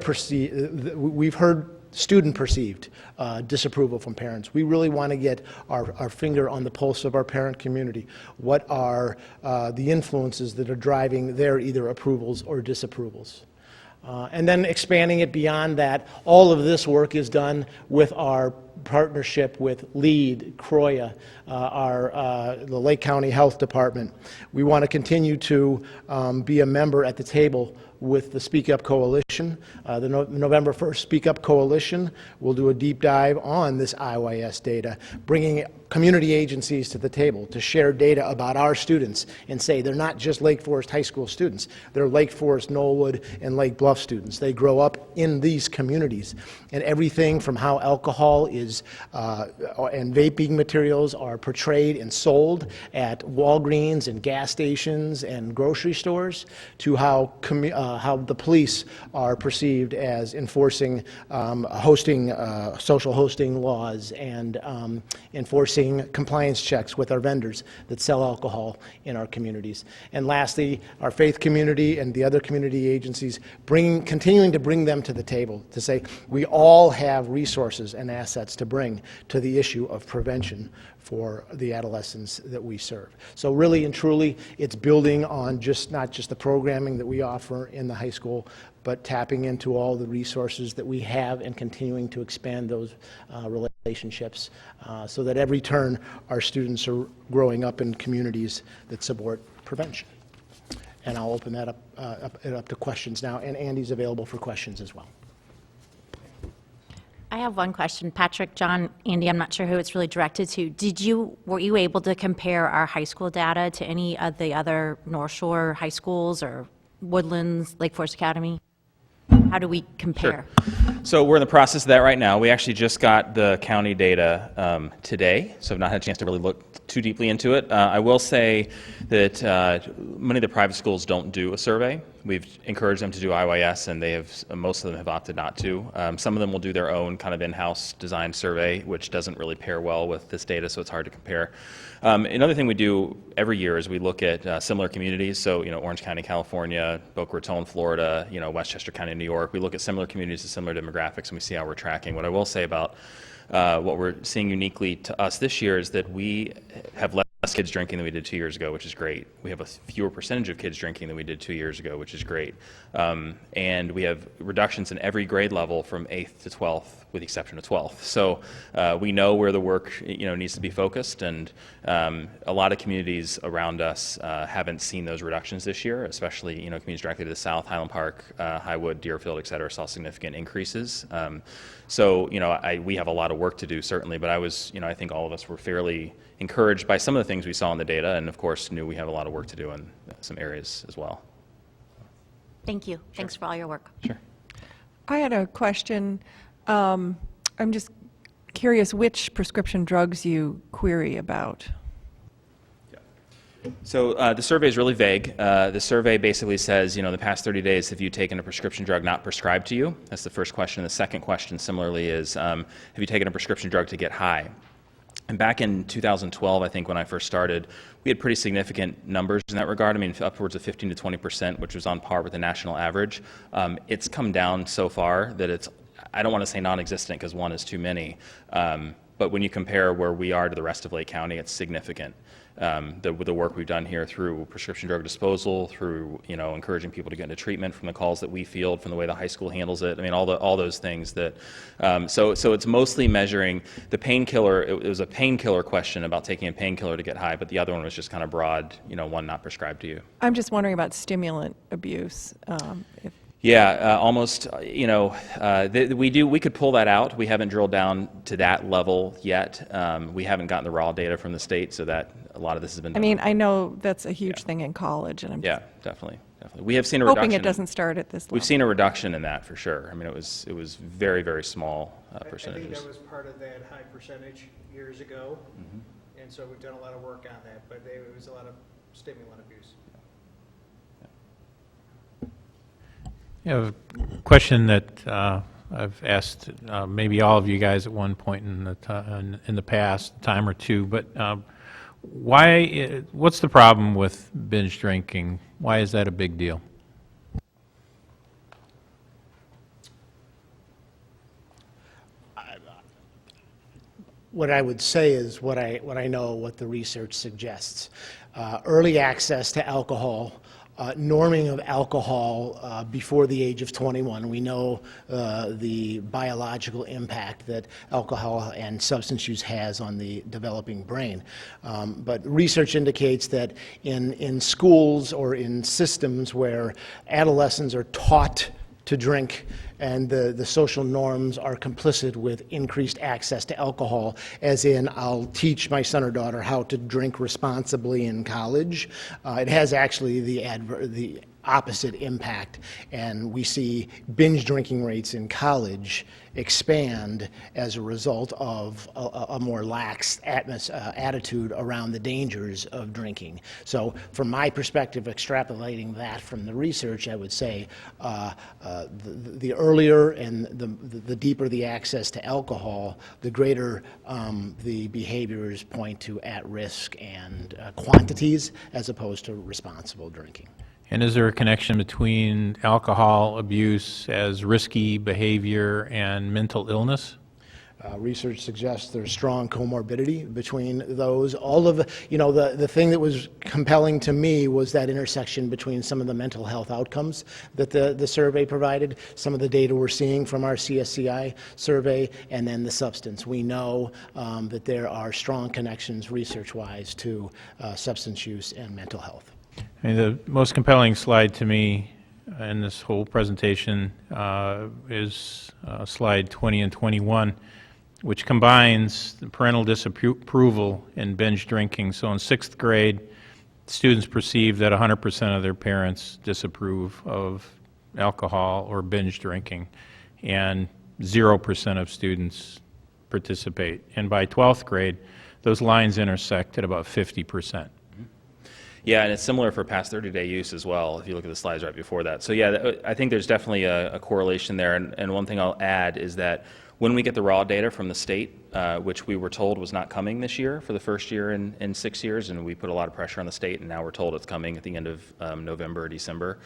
we've heard student perceived disapproval from parents. We really want to get our finger on the pulse of our parent community. What are the influences that are driving their either approvals or disapprovals? And then expanding it beyond that, all of this work is done with our partnership with LEAD, CROIA, the Lake County Health Department. We want to continue to be a member at the table with the Speak Up Coalition. The November 1st Speak Up Coalition will do a deep dive on this IYS data, bringing community agencies to the table to share data about our students and say they're not just Lake Forest High School students, they're Lake Forest, Knollwood, and Lake Bluff students. They grow up in these communities, and everything from how alcohol is and vaping materials are portrayed and sold at Walgreens and gas stations and grocery stores to how the police are perceived as enforcing social hosting laws and enforcing compliance checks with our vendors that sell alcohol in our communities. And lastly, our faith community and the other community agencies continuing to bring them to the table to say we all have resources and assets to bring to the issue of prevention for the adolescents that we serve. So really and truly, it's building on not just the programming that we offer in the high school, but tapping into all the resources that we have and continuing to expand those relationships so that every turn our students are growing up in communities that support prevention. And I'll open that up to questions now, and Andy's available for questions as well. I have one question. Patrick, John, Andy, I'm not sure who it's really directed to. Were you able to compare our high school data to any of the other North Shore high schools or Woodlands, Lake Forest Academy? How do we compare? So we're in the process of that right now. We actually just got the county data today, so I've not had a chance to really look too deeply into it. I will say that many of the private schools don't do a survey. We've encouraged them to do IYS, and most of them have opted not to. Some of them will do their own kind of in-house design survey, which doesn't really pair well with this data, so it's hard to compare. Another thing we do every year is we look at similar communities. So, Orange County, California, Boca Raton, Florida, Westchester County, New York. We look at similar communities with similar demographics, and we see how we're tracking. What I will say about what we're seeing uniquely to us this year is that we have less kids drinking than we did 2 years ago, which is great. We have a fewer percentage of kids drinking than we did 2 years ago, which is great. And we have reductions in every grade level from 8th to 12th, with the exception of 12th. So we know where the work needs to be focused, and a lot of communities around us haven't seen those reductions this year, especially communities directly to the south, Highland Park, Highwood, Deerfield, et cetera, saw significant increases. So we have a lot of work to do, certainly, but I think all of us were fairly encouraged by some of the things we saw in the data, and of course knew we have a lot of work to do in some areas as well. Thank you. Thanks for all your work. Sure. I had a question. I'm just curious which prescription drugs you query about. So the survey is really vague. The survey basically says, the past 30 days, have you taken a prescription drug not prescribed to you? That's the first question. The second question, similarly, is have you taken a prescription drug to get high? And back in 2012, I think, when I first started, we had pretty significant numbers in that regard. I mean, upwards of 15 to 20%, which was on par with the national average. It's come down so far that I don't want to say non-existent because one is too many. But when you compare where we are to the rest of Lake County, it's significant. The work we've done here through prescription drug disposal, through encouraging people to get into treatment, from the calls that we field, from the way the high school handles it. I mean, all those things that. So it's mostly measuring the painkiller. It was a painkiller question about taking a painkiller to get high, but the other one was just kind of broad. One not prescribed to you. I'm just wondering about stimulant abuse. Yeah, almost. We could pull that out. We haven't drilled down to that level yet. We haven't gotten the raw data from the state, so that a lot of this has been done. I mean, I know that's a huge thing in college, and I'm definitely. We have seen a hoping reduction. it doesn't start at this level. We've seen a reduction in that for sure. I mean, it was very, very small percentages. I think that was part of that high percentage years ago, and so we've done a lot of work on that, but it was a lot of stimulant abuse. A question that I've asked maybe all of you guys at one point in the past time or two, but what's the problem with binge drinking? Why is that a big deal? What I would say is what I know, what the research suggests. Early access to alcohol, norming of alcohol before the age of 21. We know the biological impact that alcohol and substance use has on the developing brain. But research indicates that in schools or in systems where adolescents are taught to drink and the social norms are complicit with increased access to alcohol, as in I'll teach my son or daughter how to drink responsibly in college. It has actually the opposite impact, and we see binge drinking rates in college expand as a result of a more lax attitude around the dangers of drinking. So from my perspective, extrapolating that from the research, I would say the earlier and the deeper the access to alcohol, the greater the behaviors point to at-risk and quantities as opposed to responsible drinking. And is there a connection between alcohol abuse as risky behavior and mental illness? Research suggests there's strong comorbidity between those. All of the thing that was compelling to me was that intersection between some of the mental health outcomes that the survey provided, some of the data we're seeing from our CSCI survey, and then the substance. We know that there are strong connections research-wise to substance use and mental health. I mean, the most compelling slide to me in this whole presentation is slide 20 and 21, which combines the parental disapproval and binge drinking. So in 6th grade, students perceive that 100% of their parents disapprove of alcohol or binge drinking, and 0% of students participate. And by 12th grade, those lines intersect at about 50%. Yeah, and it's similar for past 30-day use as well, if you look at the slides right before that. So yeah, I think there's definitely a correlation there. And one thing I'll add is that when we get the raw data from the state, which we were told was not coming this year for the first year in 6 years, and we put a lot of pressure on the state, and now we're told it's coming at the end of November or December.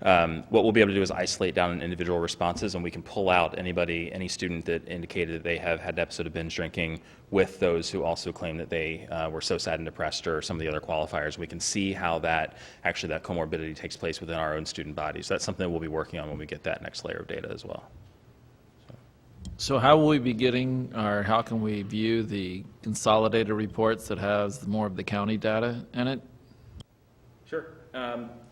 What we'll be able to do is isolate down individual responses, and we can pull out any student that indicated that they have had an episode of binge drinking with those who also claim that they were so sad and depressed, or some of the other qualifiers. We can see how that comorbidity takes place within our own student body. So that's something that we'll be working on when we get that next layer of data as well. So how will we be getting, or how can we view the consolidated reports that has more of the county data in it? Sure.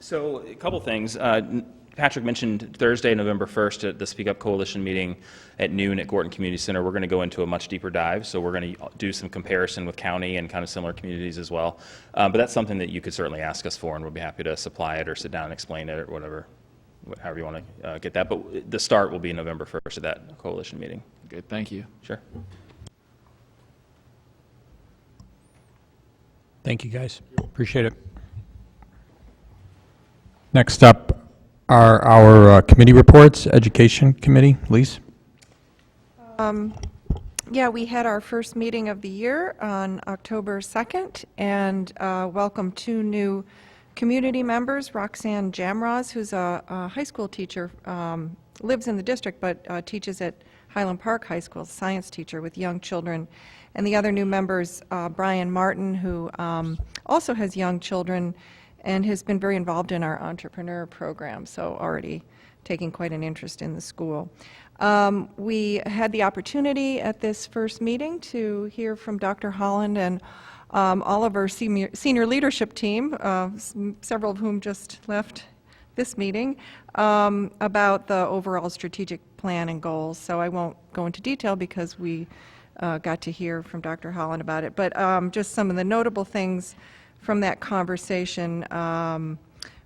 So a couple things. Patrick mentioned Thursday, November 1st at the Speak Up Coalition meeting at noon at Gorton Community Center. We're going to go into a much deeper dive, so we're going to do some comparison with county and kind of similar communities as well. But that's something that you could certainly ask us for, and we'll be happy to supply it or sit down and explain it or whatever. However you want to get that. But the start will be November 1st at that coalition meeting. Okay, thank you. Sure. Thank you, guys. Appreciate it. Next up are our committee reports. Education Committee, Lise? Yeah, we had our first meeting of the year on October 2nd, and welcomed 2 new community members. Roxanne Jamroz, who's a high school teacher, lives in the district but teaches at Highland Park High School, science teacher with young children. And the other new members, Brian Martin, who also has young children and has been very involved in our entrepreneur program, so already taking quite an interest in the school. We had the opportunity at this first meeting to hear from Dr. Holland and all of our senior leadership team, several of whom just left this meeting, about the overall strategic plan and goals. So I won't go into detail because we got to hear from Dr. Holland about it. But just some of the notable things from that conversation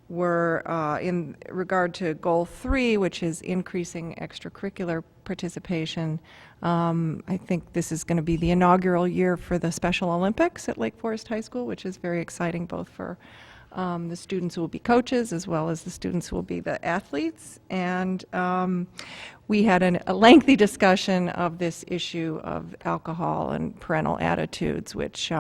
were in regard to Goal 3, which is increasing extracurricular participation. I think this is going to be the inaugural year for the Special Olympics at Lake Forest High School, which is very exciting both for the students who will be coaches as well as the students who will be the athletes. And we had a lengthy discussion of this issue of alcohol and parental attitudes, which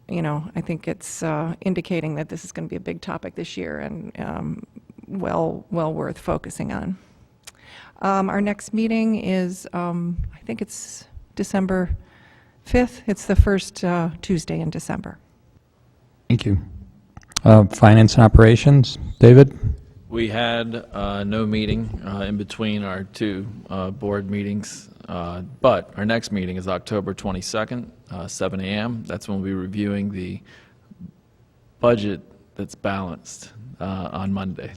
you know, I think it's indicating that this is going to be a big topic this year and well worth focusing on. Our next meeting is, I think it's December 5th. It's the first Tuesday in December. Thank you. Finance and Operations, David? We had no meeting in between our 2 board meetings, but our next meeting is October 22nd, 7 a.m. That's when we'll be reviewing the budget that's balanced on Monday.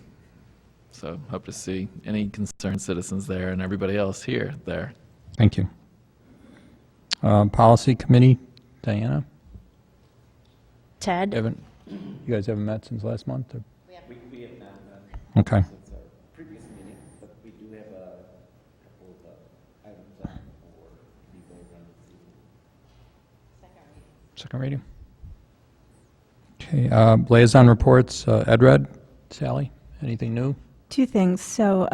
So hope to see any concerned citizens there and everybody else here there. Thank you. Policy Committee, Diana? Ted? You guys haven't met since last month? Or? We have not met Okay. since our previous meeting, but we do have a couple of items on for the vote on this evening. Second reading. Okay, liaison reports, Ed-Red, Sally, anything new? 2 things. So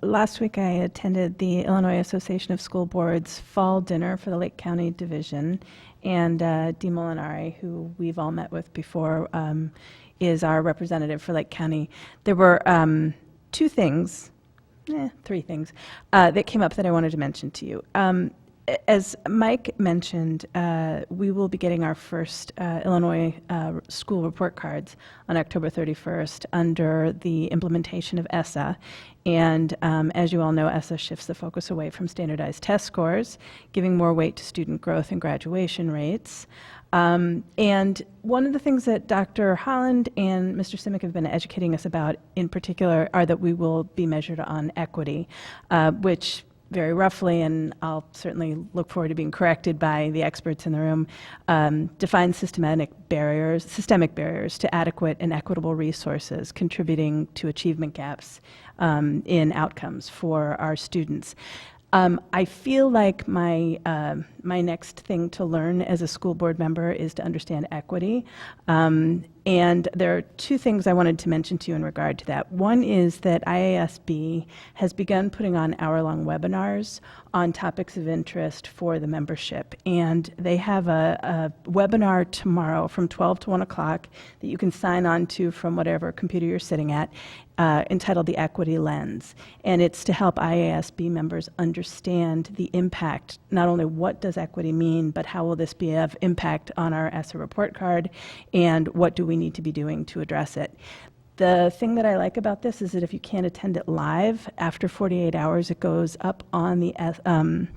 last week I attended the Illinois Association of School Boards fall dinner for the Lake County Division, and Dee Molinari, who we've all met with before, is our representative for Lake County. There were 2 things three things that came up that I wanted to mention to you. As Mike mentioned, we will be getting our first Illinois school report cards on October 31st under the implementation of ESSA. And as you all know, ESSA shifts the focus away from standardized test scores, giving more weight to student growth and graduation rates. And one of the things that Dr. Holland and Mr. Simic have been educating us about in particular are that we will be measured on equity, which very roughly, and I'll certainly look forward to being corrected by the experts in the room, defines systemic barriers to adequate and equitable resources contributing to achievement gaps in outcomes for our students. I feel like my next thing to learn as a school board member is to understand equity. And there are two things I wanted to mention to you in regard to that. One is that IASB has begun putting on hour-long webinars on topics of interest for the membership. And they have a webinar tomorrow from 12 to 1 o'clock that you can sign on to from whatever computer you're sitting at, entitled The Equity Lens. And it's to help IASB members understand the impact, not only what does equity mean, but how will this be of impact on our ESSA report card, and what do we need to be doing to address it. The thing that I like about this is that if you can't attend it live, after 48 hours it goes up on the IASB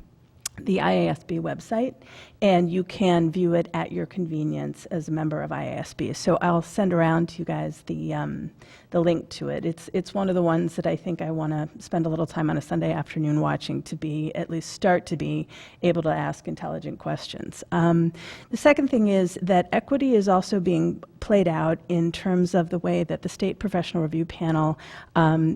website, and you can view it at your convenience as a member of IASB. So I'll send around to you guys the link to it. It's one of the ones that I think I want to spend a little time on a Sunday afternoon watching to at least start to be able to ask intelligent questions. The second thing is that equity is also being played out in terms of the way that the State Professional Review Panel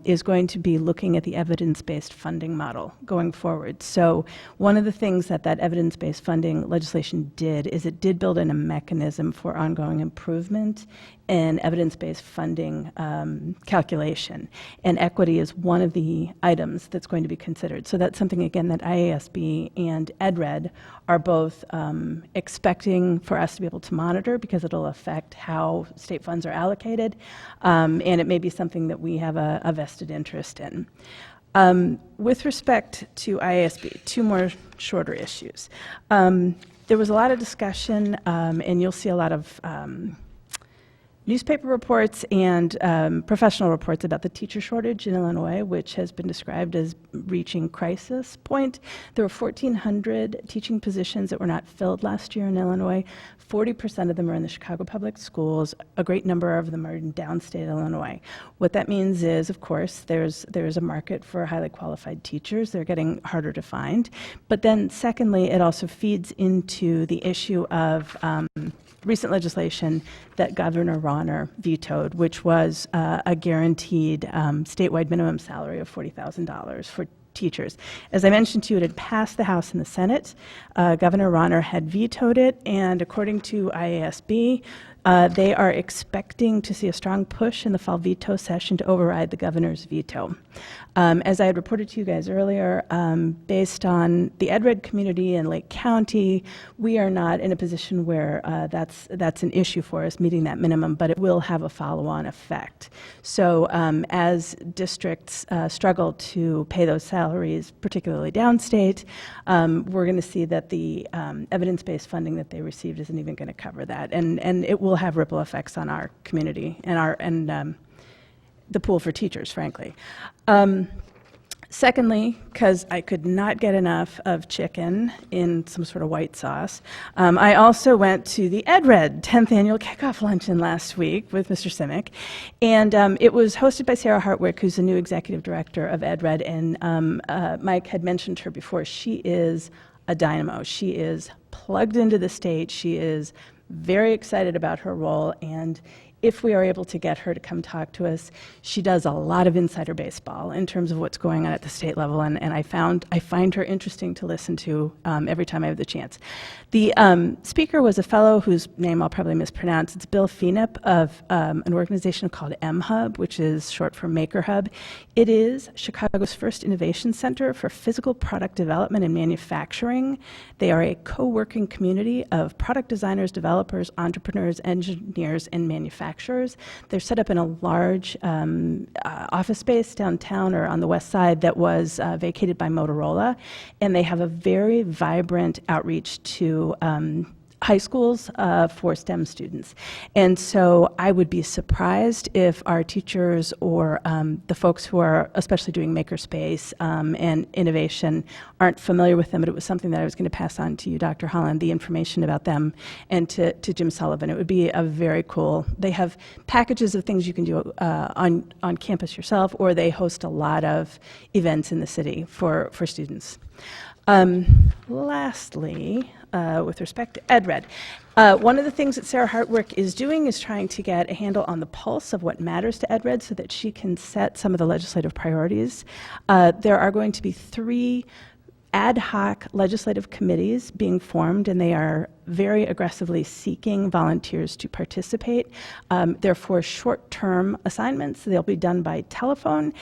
is going to be looking at the evidence-based funding model going forward. So one of the things that evidence-based funding legislation did is it did build in a mechanism for ongoing improvement in evidence-based funding calculation. And equity is one of the items that's going to be considered. So that's something, again, that IASB and EdRed are both expecting for us to be able to monitor, because it'll affect how state funds are allocated, and it may be something that we have a vested interest in. With respect to IASB, two more shorter issues. There was a lot of discussion, and you'll see a lot of newspaper reports and professional reports about the teacher shortage in Illinois, which has been described as reaching crisis point. There were 1,400 teaching positions that were not filled last year in Illinois. 40% of them are in the Chicago Public Schools. A great number of them are in downstate Illinois. What that means is, of course, there's a market for highly qualified teachers. They're getting harder to find. But then secondly, it also feeds into the issue of recent legislation that Governor Rauner vetoed, which was a guaranteed statewide minimum salary of $40,000 for teachers. As I mentioned to you, it had passed the House and the Senate. Governor Rauner had vetoed it, and according to IASB, they are expecting to see a strong push in the fall veto session to override the governor's veto. As I had reported to you guys earlier, based on the EdRed community in Lake County, we are not in a position where that's an issue for us, meeting that minimum, but it will have a follow-on effect. So as districts struggle to pay those salaries, particularly downstate, we're going to see that the evidence-based funding that they received isn't even going to cover that, and it will have ripple effects on our community and the pool for teachers, frankly. Secondly, because I could not get enough of chicken in some sort of white sauce, I also went to the EdRed 10th Annual Kickoff Luncheon last week with Mr. Simic, and it was hosted by Sarah Hartwick, who's the new executive director of EdRed, and Mike had mentioned her before. She is a dynamo. She is plugged into the state. She is very excited about her role, and if we are able to get her to come talk to us, she does a lot of insider baseball in terms of what's going on at the state level, and I find her interesting to listen to every time I have the chance. The speaker was a fellow whose name I'll probably mispronounce. It's Bill Phenip of an organization called MHub, which is short for Maker Hub. It is Chicago's first innovation center for physical product development and manufacturing. They are a co-working community of product designers, developers, entrepreneurs, engineers, and manufacturers. manufacturers. They're set up in a large office space downtown or on the west side that was vacated by Motorola, and they have a very vibrant outreach to high schools for STEM students. And so I would be surprised if our teachers or the folks who are especially doing makerspace and innovation aren't familiar with them, but it was something that I was going to pass on to you, Dr. Holland, the information about them, and to Jim Sullivan. It would be a very cool, they have packages of things you can do on campus yourself, or they host a lot of events in the city for students. Lastly, with respect to EdRed, one of the things that Sarah Hartwick is doing is trying to get a handle on the pulse of what matters to EdRed so that she can set some of the legislative priorities. There are going to be 3 ad hoc legislative committees being formed, and they are very aggressively seeking volunteers to participate. They're for short-term assignments. They'll be done by telephone.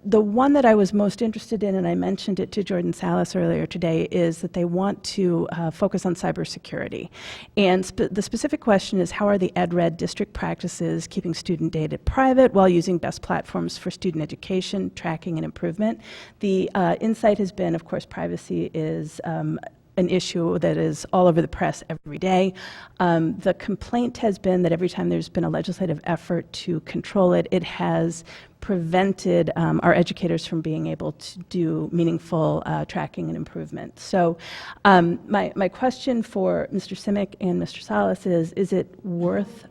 The one that I was most interested in, and I mentioned it to Jordan Salas earlier today, is that they want to focus on cybersecurity. And the specific question is, how are the EdRed district practices keeping student data private while using best platforms for student education, tracking, and improvement? The insight has been, of course, privacy is an issue that is all over the press every day. The complaint has been that every time there's been a legislative effort to control it, it has prevented our educators from being able to do meaningful tracking and improvement. So my question for Mr. Simic and Mr. Salas is it worth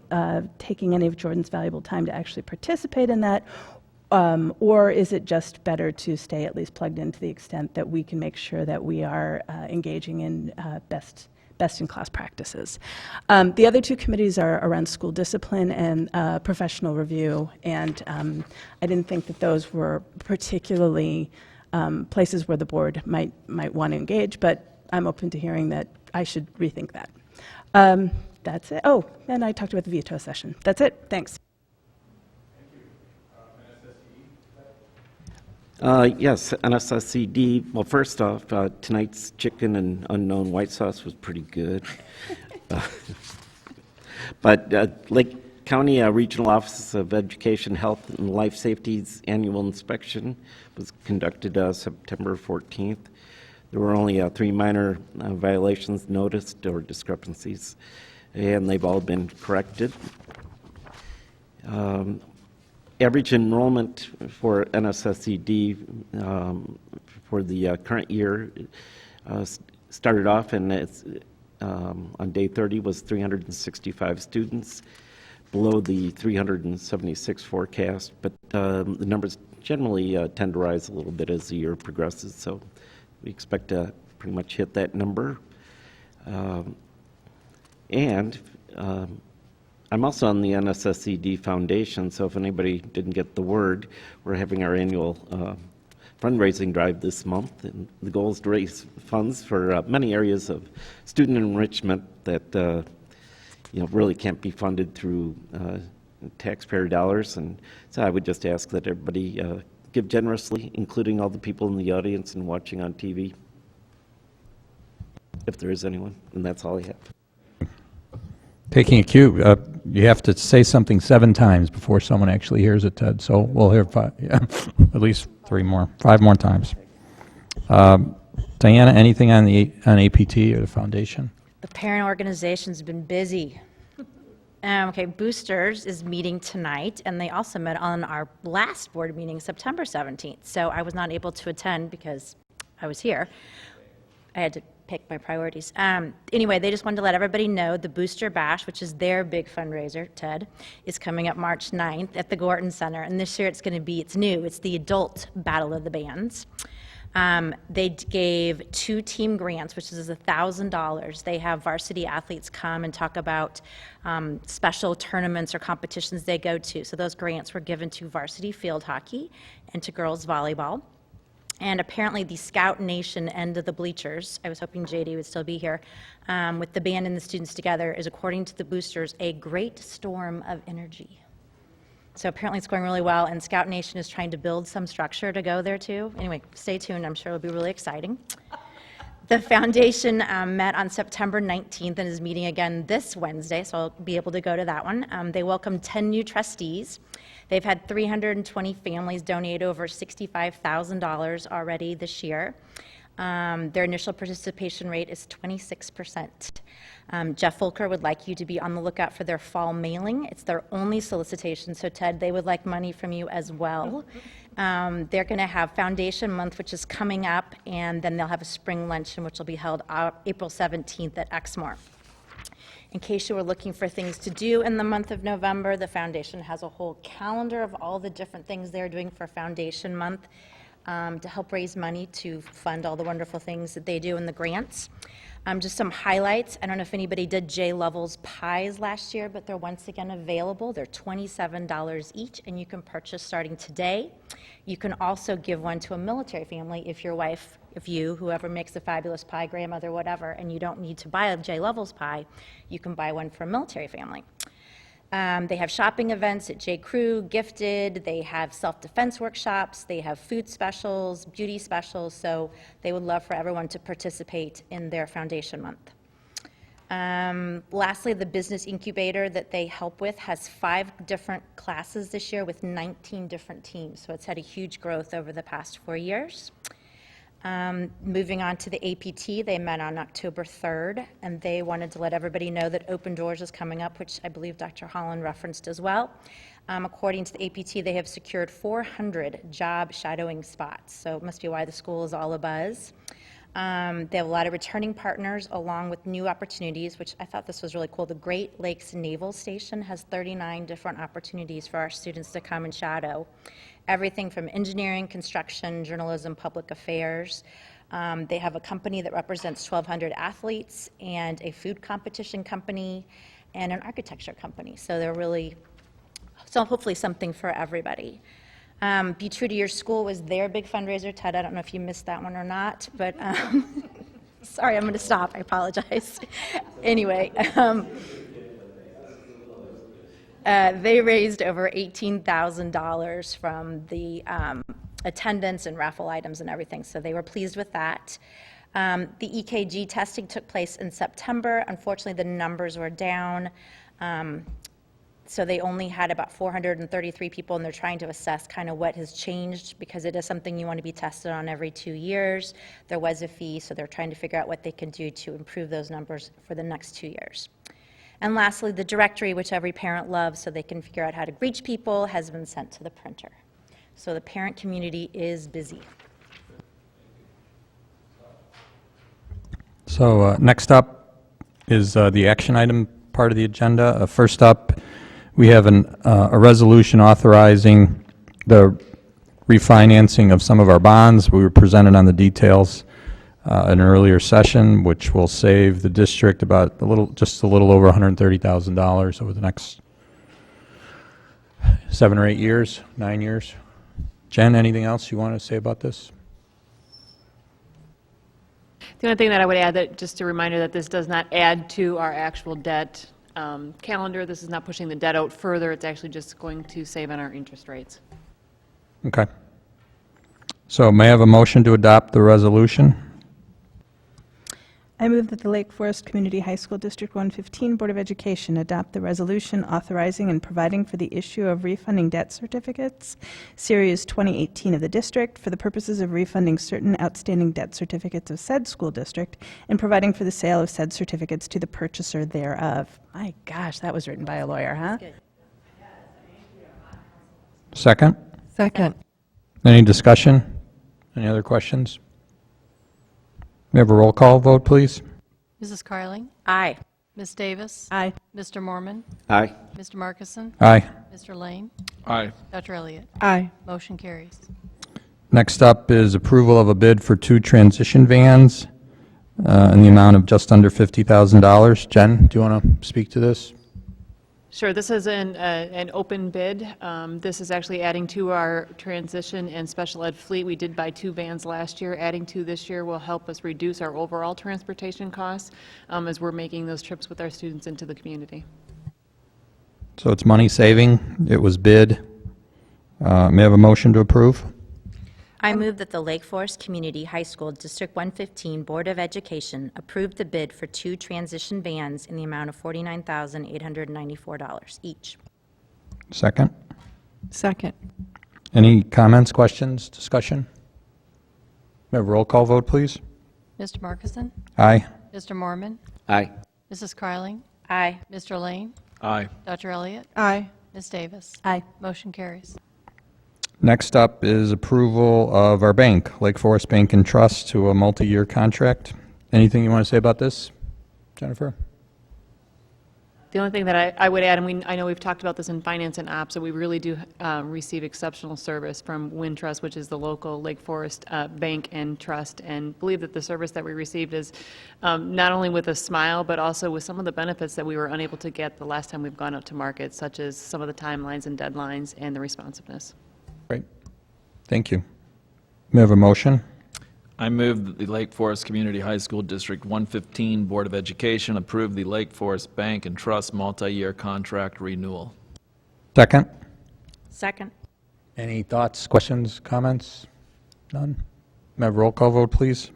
taking any of Jordan's valuable time to actually participate in that? Or is it just better to stay at least plugged in to the extent that we can make sure that we are engaging in best-in-class practices? The other 2 committees are around school discipline and professional review, and I didn't think that those were particularly places where the board might want to engage, but I'm open to hearing that I should rethink that. That's it. Oh, and I talked about the veto session. That's it. Thanks. Yes, NSSCD. Well, first off, tonight's chicken and unknown white sauce was pretty good. But Lake County Regional Office of Education, Health, and Life Safety's annual inspection was conducted September 14th. There were only 3 minor violations noticed or discrepancies, and they've all been corrected. Average enrollment for NSSCD for the current year started off, and it's, on day 30 was 365 students, below the 376 forecast, but the numbers generally tend to rise a little bit as the year progresses, so we expect to pretty much hit that number. I'm also on the NSSCD Foundation, so if anybody didn't get the word, we're having our annual fundraising drive this month, and the goal is to raise funds for many areas of student enrichment that really can't be funded through taxpayer dollars. And so I would just ask that everybody give generously, including all the people in the audience and watching on TV, if there is anyone, and that's all I have. Taking a cue, you have to say something 7 times before someone actually hears it, Ted. So we'll hear at least 5 more times. Diana, anything on APT or the foundation? The parent organization's been busy. Okay, Boosters is meeting tonight, and they also met on our last board meeting, September 17th. So I was not able to attend because I was here. I had to pick my priorities. Anyway, they just wanted to let everybody know the Booster Bash, which is their big fundraiser, Ted, is coming up March 9th at the Gorton Center. And this year it's new. It's the Adult Battle of the Bands. They gave 2 team grants, which is $1,000. They have varsity athletes come and talk about special tournaments or competitions they go to. So those grants were given to varsity field hockey and to girls volleyball. And apparently the Scout Nation end of the bleachers, I was hoping JD would still be here, with the band and the students together, is, according to the boosters, a great storm of energy. So apparently it's going really well, and Scout Nation is trying to build some structure to go there too. Anyway, stay tuned, I'm sure it'll be really exciting. The foundation met on September 19th and is meeting again this Wednesday, so I'll be able to go to that one. They welcomed 10 new trustees. They've had 320 families donate over $65,000 already this year. Their initial participation rate is 26%. Jeff Fulker would like you to be on the lookout for their fall mailing. It's their only solicitation, so Ted, they would like money from you as well. They're going to have Foundation Month, which is coming up, and then they'll have a spring luncheon, which will be held April 17th at Exmoor. In case you were looking for things to do in the month of November, the foundation has a whole calendar of all the different things they're doing for Foundation Month to help raise money to fund all the wonderful things that they do in the grants. Just some highlights. I don't know if anybody did J. Lovell's pies last year, but they're once again available. They're $27 each, and you can purchase starting today. You can also give one to a military family if your wife, if you, whoever makes a fabulous pie, grandmother, whatever, and you don't need to buy a J. Lovell's pie, you can buy one for a military family. They have shopping events at J. Crew, Gifted, they have self-defense workshops, they have food specials, beauty specials, so they would love for everyone to participate in their Foundation Month. Lastly, the business incubator that they help with has 5 different classes this year with 19 different teams, so it's had a huge growth over the past 4 years. Moving on to the APT, they met on October 3rd, and they wanted to let everybody know that Open Doors is coming up, which I believe Dr. Holland referenced as well. According to the APT, they have secured 400 job shadowing spots, so it must be why the school is all abuzz. They have a lot of returning partners along with new opportunities, which I thought this was really cool. The Great Lakes Naval Station has 39 different opportunities for our students to come and shadow. Everything from engineering, construction, journalism, public affairs. They have a company that represents 1,200 athletes and a food competition company and an architecture company. So they're really, so hopefully something for everybody. Be True to Your School was their big fundraiser. Ted, I don't know if you missed that one or not, but sorry, I'm going to stop. I apologize. Anyway, they raised over $18,000 from the attendance and raffle items and everything, so they were pleased with that. The EKG testing took place in September. Unfortunately, the numbers were down. So they only had about 433 people, and they're trying to assess kind of what has changed because it is something you want to be tested on every 2 years. There was a fee, so they're trying to figure out what they can do to improve those numbers for the next 2 years. And lastly, the directory, which every parent loves so they can figure out how to reach people, has been sent to the printer. So the parent community is busy. So next up is the action item part of the agenda. First up, we have a resolution authorizing the refinancing of some of our bonds. We were presented on the details in an earlier session, which will save the district about just a little over $130,000 over the next 7 or 8 years, 9 years. Jen, anything else you want to say about this? The only thing that I would add, that just a reminder that this does not add to our actual debt calendar. This is not pushing the debt out further. It's actually just going to save on our interest rates. Okay. So may I have a motion to adopt the resolution? I move that the Lake Forest Community High School District 115 Board of Education adopt the resolution authorizing and providing for the issue of refunding debt certificates, Series 2018 of the district, for the purposes of refunding certain outstanding debt certificates of said school district and providing for the sale of said certificates to the purchaser thereof. My gosh, that was written by a lawyer, huh? Second? Second. Any discussion? Any other questions? We have a roll call vote, please. Mrs. Carling? Aye. Ms. Davis? Aye. Mr. Mormon? Aye. Mr. Markison? Aye. Mr. Lane? Aye. Dr. Elliott? Aye. Motion carries. Next up is approval of a bid for 2 transition vans in the amount of just under $50,000. Jen, do you want to speak to this? Sure, this is an open bid. This is actually adding to our transition and special ed fleet. We did buy 2 vans last year. Adding 2 this year will help us reduce our overall transportation costs as we're making those trips with our students into the community. So it's money saving. It was bid. May I have a motion to approve? I move that the Lake Forest Community High School District 115 Board of Education approve the bid for 2 transition vans in the amount of $49,894 each. Second. Second. Any comments, questions, discussion? May I have a roll call vote, please? Mr. Markison? Aye. Mr. Mormon? Aye. Mrs. Carling? Aye. Mr. Lane? Aye. Dr. Elliott? Aye. Ms. Davis? Aye. Motion carries. Next up is approval of our bank, Lake Forest Bank and Trust, to a multi-year contract. Anything you want to say about this, Jennifer? The only thing that I would add, and I know we've talked about this in finance and ops, that we really do receive exceptional service from Wintrust, which is the local Lake Forest bank and trust, and believe that the service that we received is not only with a smile, but also with some of the benefits that we were unable to get the last time we've gone out to market, such as some of the timelines and deadlines and the responsiveness. Great. Thank you. May I have a motion? I move that the Lake Forest Community High School District 115 Board of Education approve the Lake Forest Bank and Trust multi-year contract renewal. Second. Second. Any thoughts, questions, comments? None? May I have a roll call vote, please?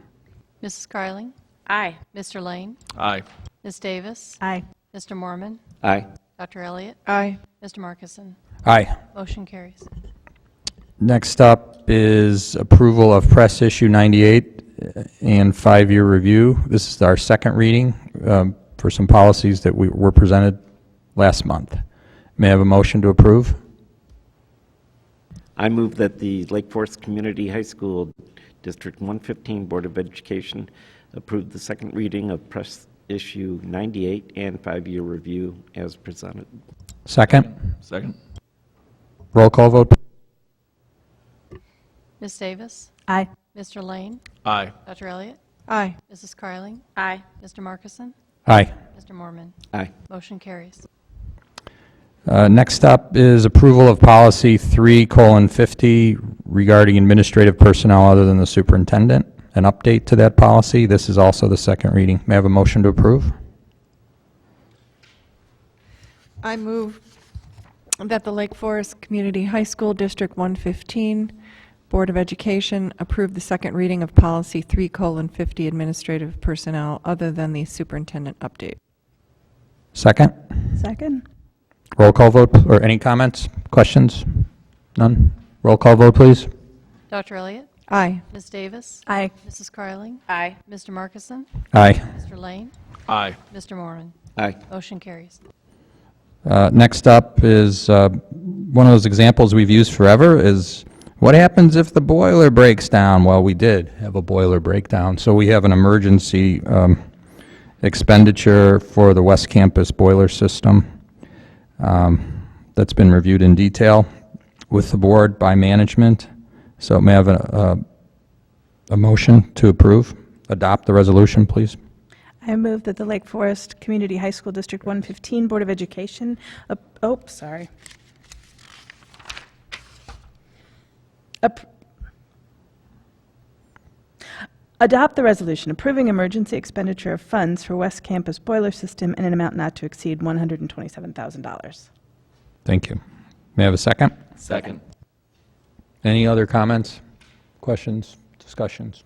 Mrs. Carling? Aye. Mr. Lane? Aye. Ms. Davis? Aye. Mr. Mormon? Aye. Dr. Elliott? Aye. Mr. Markison? Aye. Motion carries. Next up is approval of Press Issue 98 and 5-year review. This is our second reading for some policies that were presented last month. May I have a motion to approve? I move that the Lake Forest Community High School District 115 Board of Education approve the second reading of Press Issue 98 and 5-year review as presented. Second. Second. Roll call vote. Ms. Davis? Aye. Mr. Lane? Aye. Dr. Elliott? Aye. Mrs. Carling? Aye. Mr. Markison? Aye. Mr. Mormon? Aye. Motion carries. Next up is approval of policy 3:50 regarding administrative personnel other than the superintendent. An update to that policy. This is also the second reading. May I have a motion to approve? I move that the Lake Forest Community High School District 115 Board of Education approve the second reading of Policy 3:50 Administrative Personnel other than the superintendent update. Second. Second? Roll call vote, or any comments, questions? None? Roll call vote, please. Dr. Elliott? Aye. Ms. Davis? Aye. Mrs. Carling? Aye. Mr. Markison? Aye. Mr. Lane? Aye. Mr. Mormon? Aye. Motion carries. Next up is one of those examples we've used forever is what happens if the boiler breaks down? Well, we did have a boiler breakdown, so we have an emergency expenditure for the West Campus boiler system that's been reviewed in detail with the board by management. So may I have a motion to approve? Adopt the resolution, please. I move that the Lake Forest Community High School District 115 Board of Education, adopt the resolution approving emergency expenditure of funds for West Campus boiler system in an amount not to exceed $127,000. Thank you. May I have a second? Second. Any other comments, questions, discussions?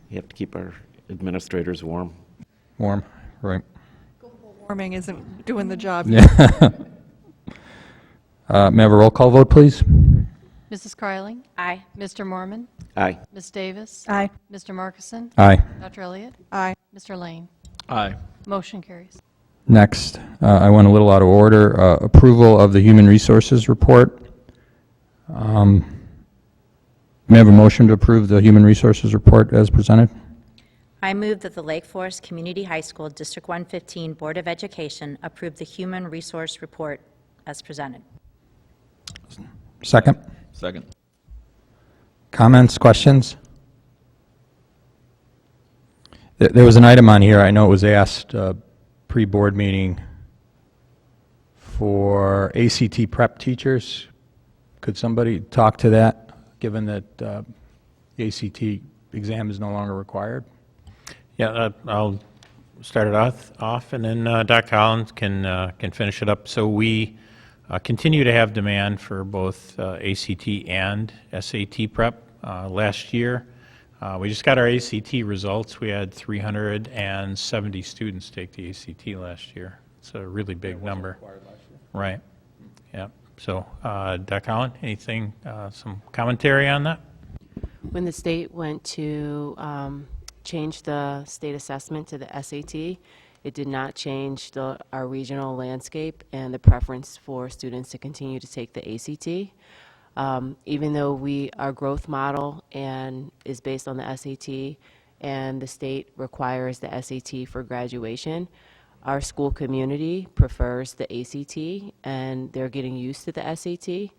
We have to keep our administrators warm. Warm, right? Warming isn't doing the job. Yeah. May I have a roll call vote, please? Mrs. Carling? Aye. Mr. Mormon? Aye. Ms. Davis? Aye. Mr. Markison? Aye. Dr. Elliott? Aye. Mr. Lane? Aye. Motion carries. Next, I went a little out of order. Approval of the Human Resources Report. May I have a motion to approve the Human Resources Report as presented? I move that the Lake Forest Community High School District 115 Board of Education approve the Human Resource Report as presented. Second. Second. Comments, questions? There was an item on here, I know it was asked pre-board meeting for ACT prep teachers. Could somebody talk to that, given that the ACT exam is no longer required? Yeah, I'll start it off, and then Dr. Collins can finish it up. So we continue to have demand for both ACT and SAT prep last year. We just got our ACT results. We had 370 students take the ACT last year. It's a really big number. Right. Yeah. So, Dr. Holland, anything, some commentary on that? When the state went to change the state assessment to the SAT, it did not change our regional landscape and the preference for students to continue to take the ACT. Even though our growth model is based on the SAT and the state requires the SAT for graduation, our school community prefers the ACT and they're getting used to the SAT.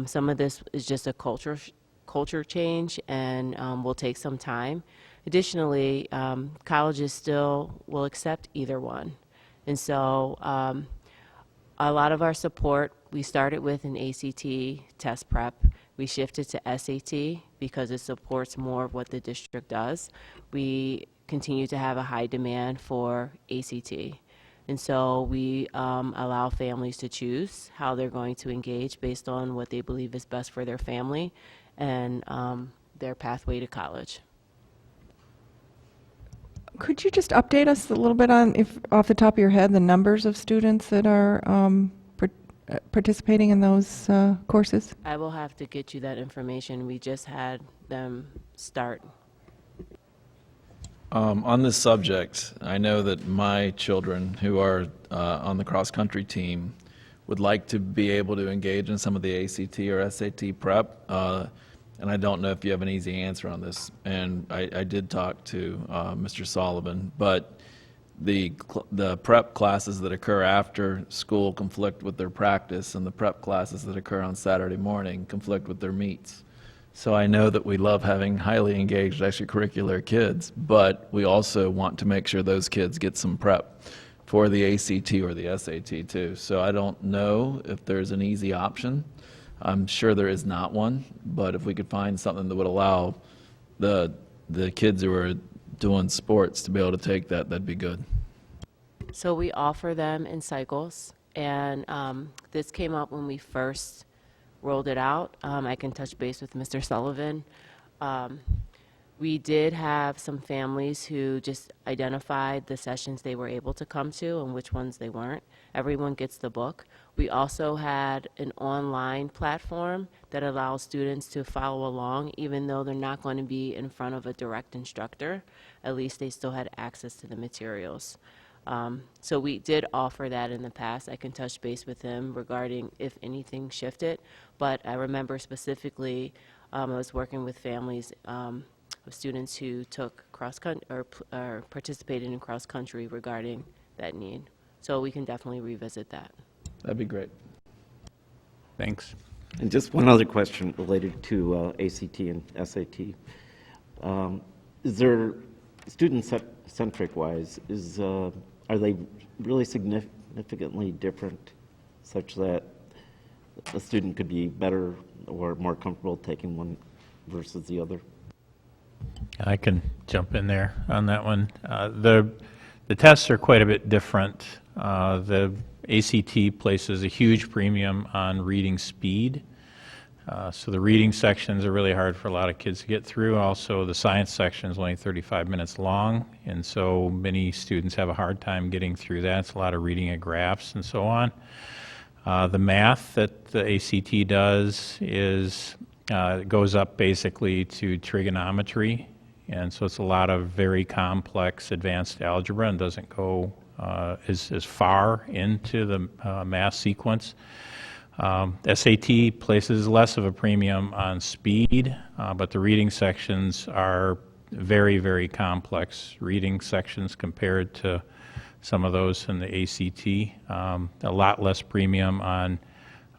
Some of this is just a culture change and will take some time. Additionally, colleges still will accept either one. And so a lot of our support, we started with an ACT test prep. We shifted to SAT because it supports more of what the district does. We continue to have a high demand for ACT. And so we allow families to choose how they're going to engage based on what they believe is best for their family and their pathway to college. Could you just update us a little bit on, if off the top of your head, the numbers of students that are participating in those courses? I will have to get you that information. We just had them start. On this subject, I know that my children who are on the cross-country team would like to be able to engage in some of the ACT or SAT prep, and I don't know if you have an easy answer on this. And I did talk to Mr. Sullivan, but the prep classes that occur after school conflict with their practice, and the prep classes that occur on Saturday morning conflict with their meets. So I know that we love having highly engaged extracurricular kids, but we also want to make sure those kids get some prep for the ACT or the SAT too. So I don't know if there's an easy option. I'm sure there is not one, but if we could find something that would allow the kids who are doing sports to be able to take that, that'd be good. So we offer them in cycles, and this came up when we first rolled it out. I can touch base with Mr. Sullivan. We did have some families who just identified the sessions they were able to come to and which ones they weren't. Everyone gets the book. We also had an online platform that allows students to follow along even though they're not going to be in front of a direct instructor. At least they still had access to the materials. So we did offer that in the past. I can touch base with him regarding if anything shifted, but I remember specifically I was working with families of students who took cross-country or participated in cross-country regarding that need. So we can definitely revisit that. That'd be great. Thanks. And just one other question related to ACT and SAT. Is there, student-centric wise, are they really significantly different such that a student could be better or more comfortable taking one versus the other? I can jump in there on that one. The tests are quite a bit different. The ACT places a huge premium on reading speed. So the reading sections are really hard for a lot of kids to get through. Also, the science section is only 35 minutes long, and so many students have a hard time getting through that. It's a lot of reading of graphs and so on. The math that the ACT does is goes up basically to trigonometry, and so it's a lot of very complex advanced algebra and doesn't go as far into the math sequence. SAT places less of a premium on speed, but the reading sections are very, very complex reading sections compared to some of those in the ACT. A lot less premium on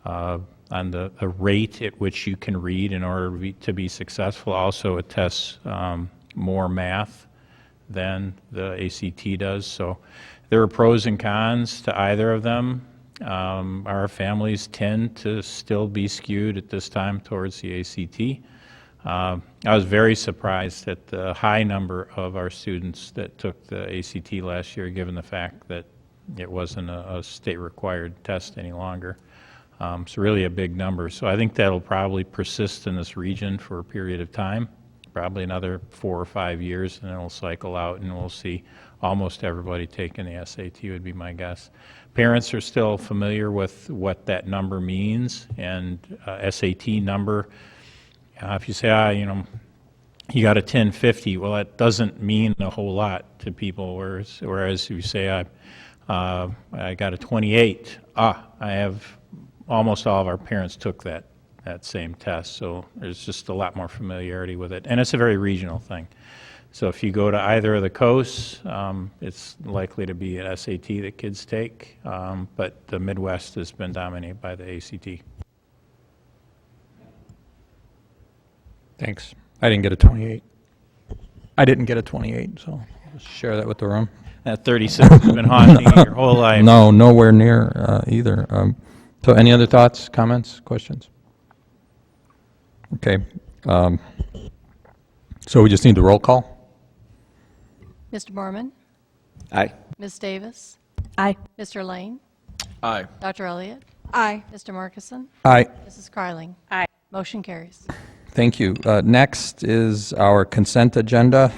the rate at which you can read in order to be successful. Also, it tests more math than the ACT does. So there are pros and cons to either of them. Our families tend to still be skewed at this time towards the ACT. I was very surprised at the high number of our students that took the ACT last year, given the fact that it wasn't a state-required test any longer. So really a big number. So I think that'll probably persist in this region for a period of time, probably another 4 or 5 years, and then it'll cycle out, and we'll see almost everybody taking the SAT would be my guess. Parents are still familiar with what that number means, and SAT number, if you say, you got a 1050, well, that doesn't mean a whole lot to people, whereas if you say, I got a 28, I have, almost all of our parents took that same test, so there's just a lot more familiarity with it, and it's a very regional thing. So if you go to either of the coasts, it's likely to be an SAT that kids take, but the Midwest has been dominated by the ACT. Thanks. I didn't get a 28. I didn't get a 28, so I'll just share that with the room. That 36 has been haunting you your whole life. No, nowhere near either. So any other thoughts, comments, questions? Okay. So we just need the roll call? Mr. Mormon? Aye. Ms. Davis? Aye. Mr. Lane? Aye. Dr. Elliott? Aye. Mr. Markison? Aye. Mrs. Carling? Aye. Motion carries. Thank you. Next is our consent agenda.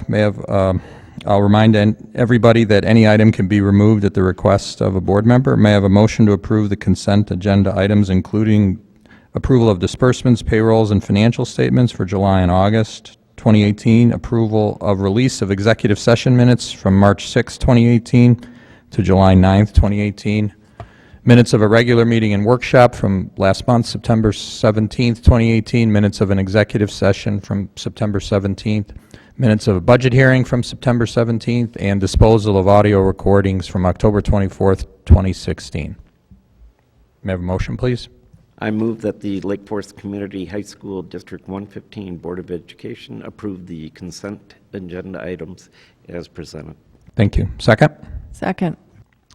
I'll remind everybody that any item can be removed at the request of a board member. May I have a motion to approve the consent agenda items, including approval of disbursements, payrolls, and financial statements for July and August 2018, approval of release of executive session minutes from March 6, 2018 to July 9th, 2018, minutes of a regular meeting and workshop from last month, September 17th, 2018, minutes of an executive session from September 17th, minutes of a budget hearing from September 17th, and disposal of audio recordings from October 24th, 2016. May I have a motion, please? I move that the Lake Forest Community High School District 115 Board of Education approve the consent agenda items as presented. Thank you. Second? Second.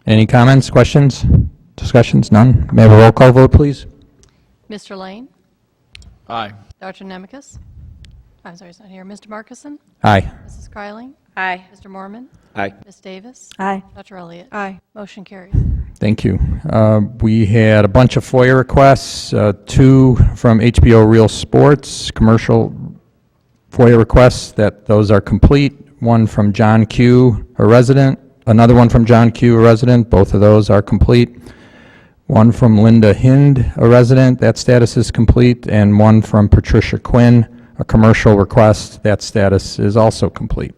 Any comments, questions, discussions? None? May I have a roll call vote, please? Mr. Lane? Aye. Dr. Nemekis? I'm sorry, he's not here. Mr. Markison? Aye. Mrs. Carling? Aye. Mr. Mormon? Aye. Ms. Davis? Aye. Dr. Elliott? Aye. Motion carries. Thank you. We had a bunch of FOIA requests, 2 from HBO Real Sports, commercial FOIA requests, those are complete. 1 from John Q., a resident, another one from John Q., a resident, both of those are complete. 1 from Linda Hind, a resident, that status is complete, and 1 from Patricia Quinn, a commercial request, that status is also complete.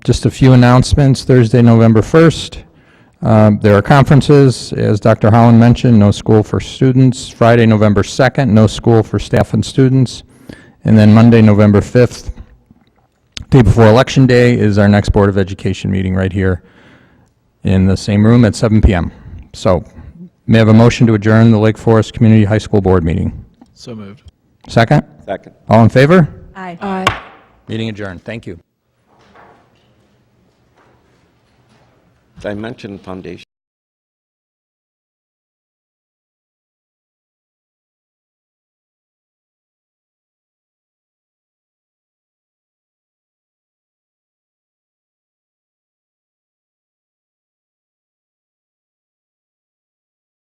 Just a few announcements. Thursday, November 1st, there are conferences, as Dr. Holland mentioned, no school for students. Friday, November 2nd, no school for staff and students. And then Monday, November 5th, day before Election Day, is our next Board of Education meeting right here in the same room at 7 p.m. So, may I have a motion to adjourn the Lake Forest Community High School Board meeting? So moved. Second? Second. All in favor? Aye. Aye. Meeting adjourned. Thank you. Dimension Foundation.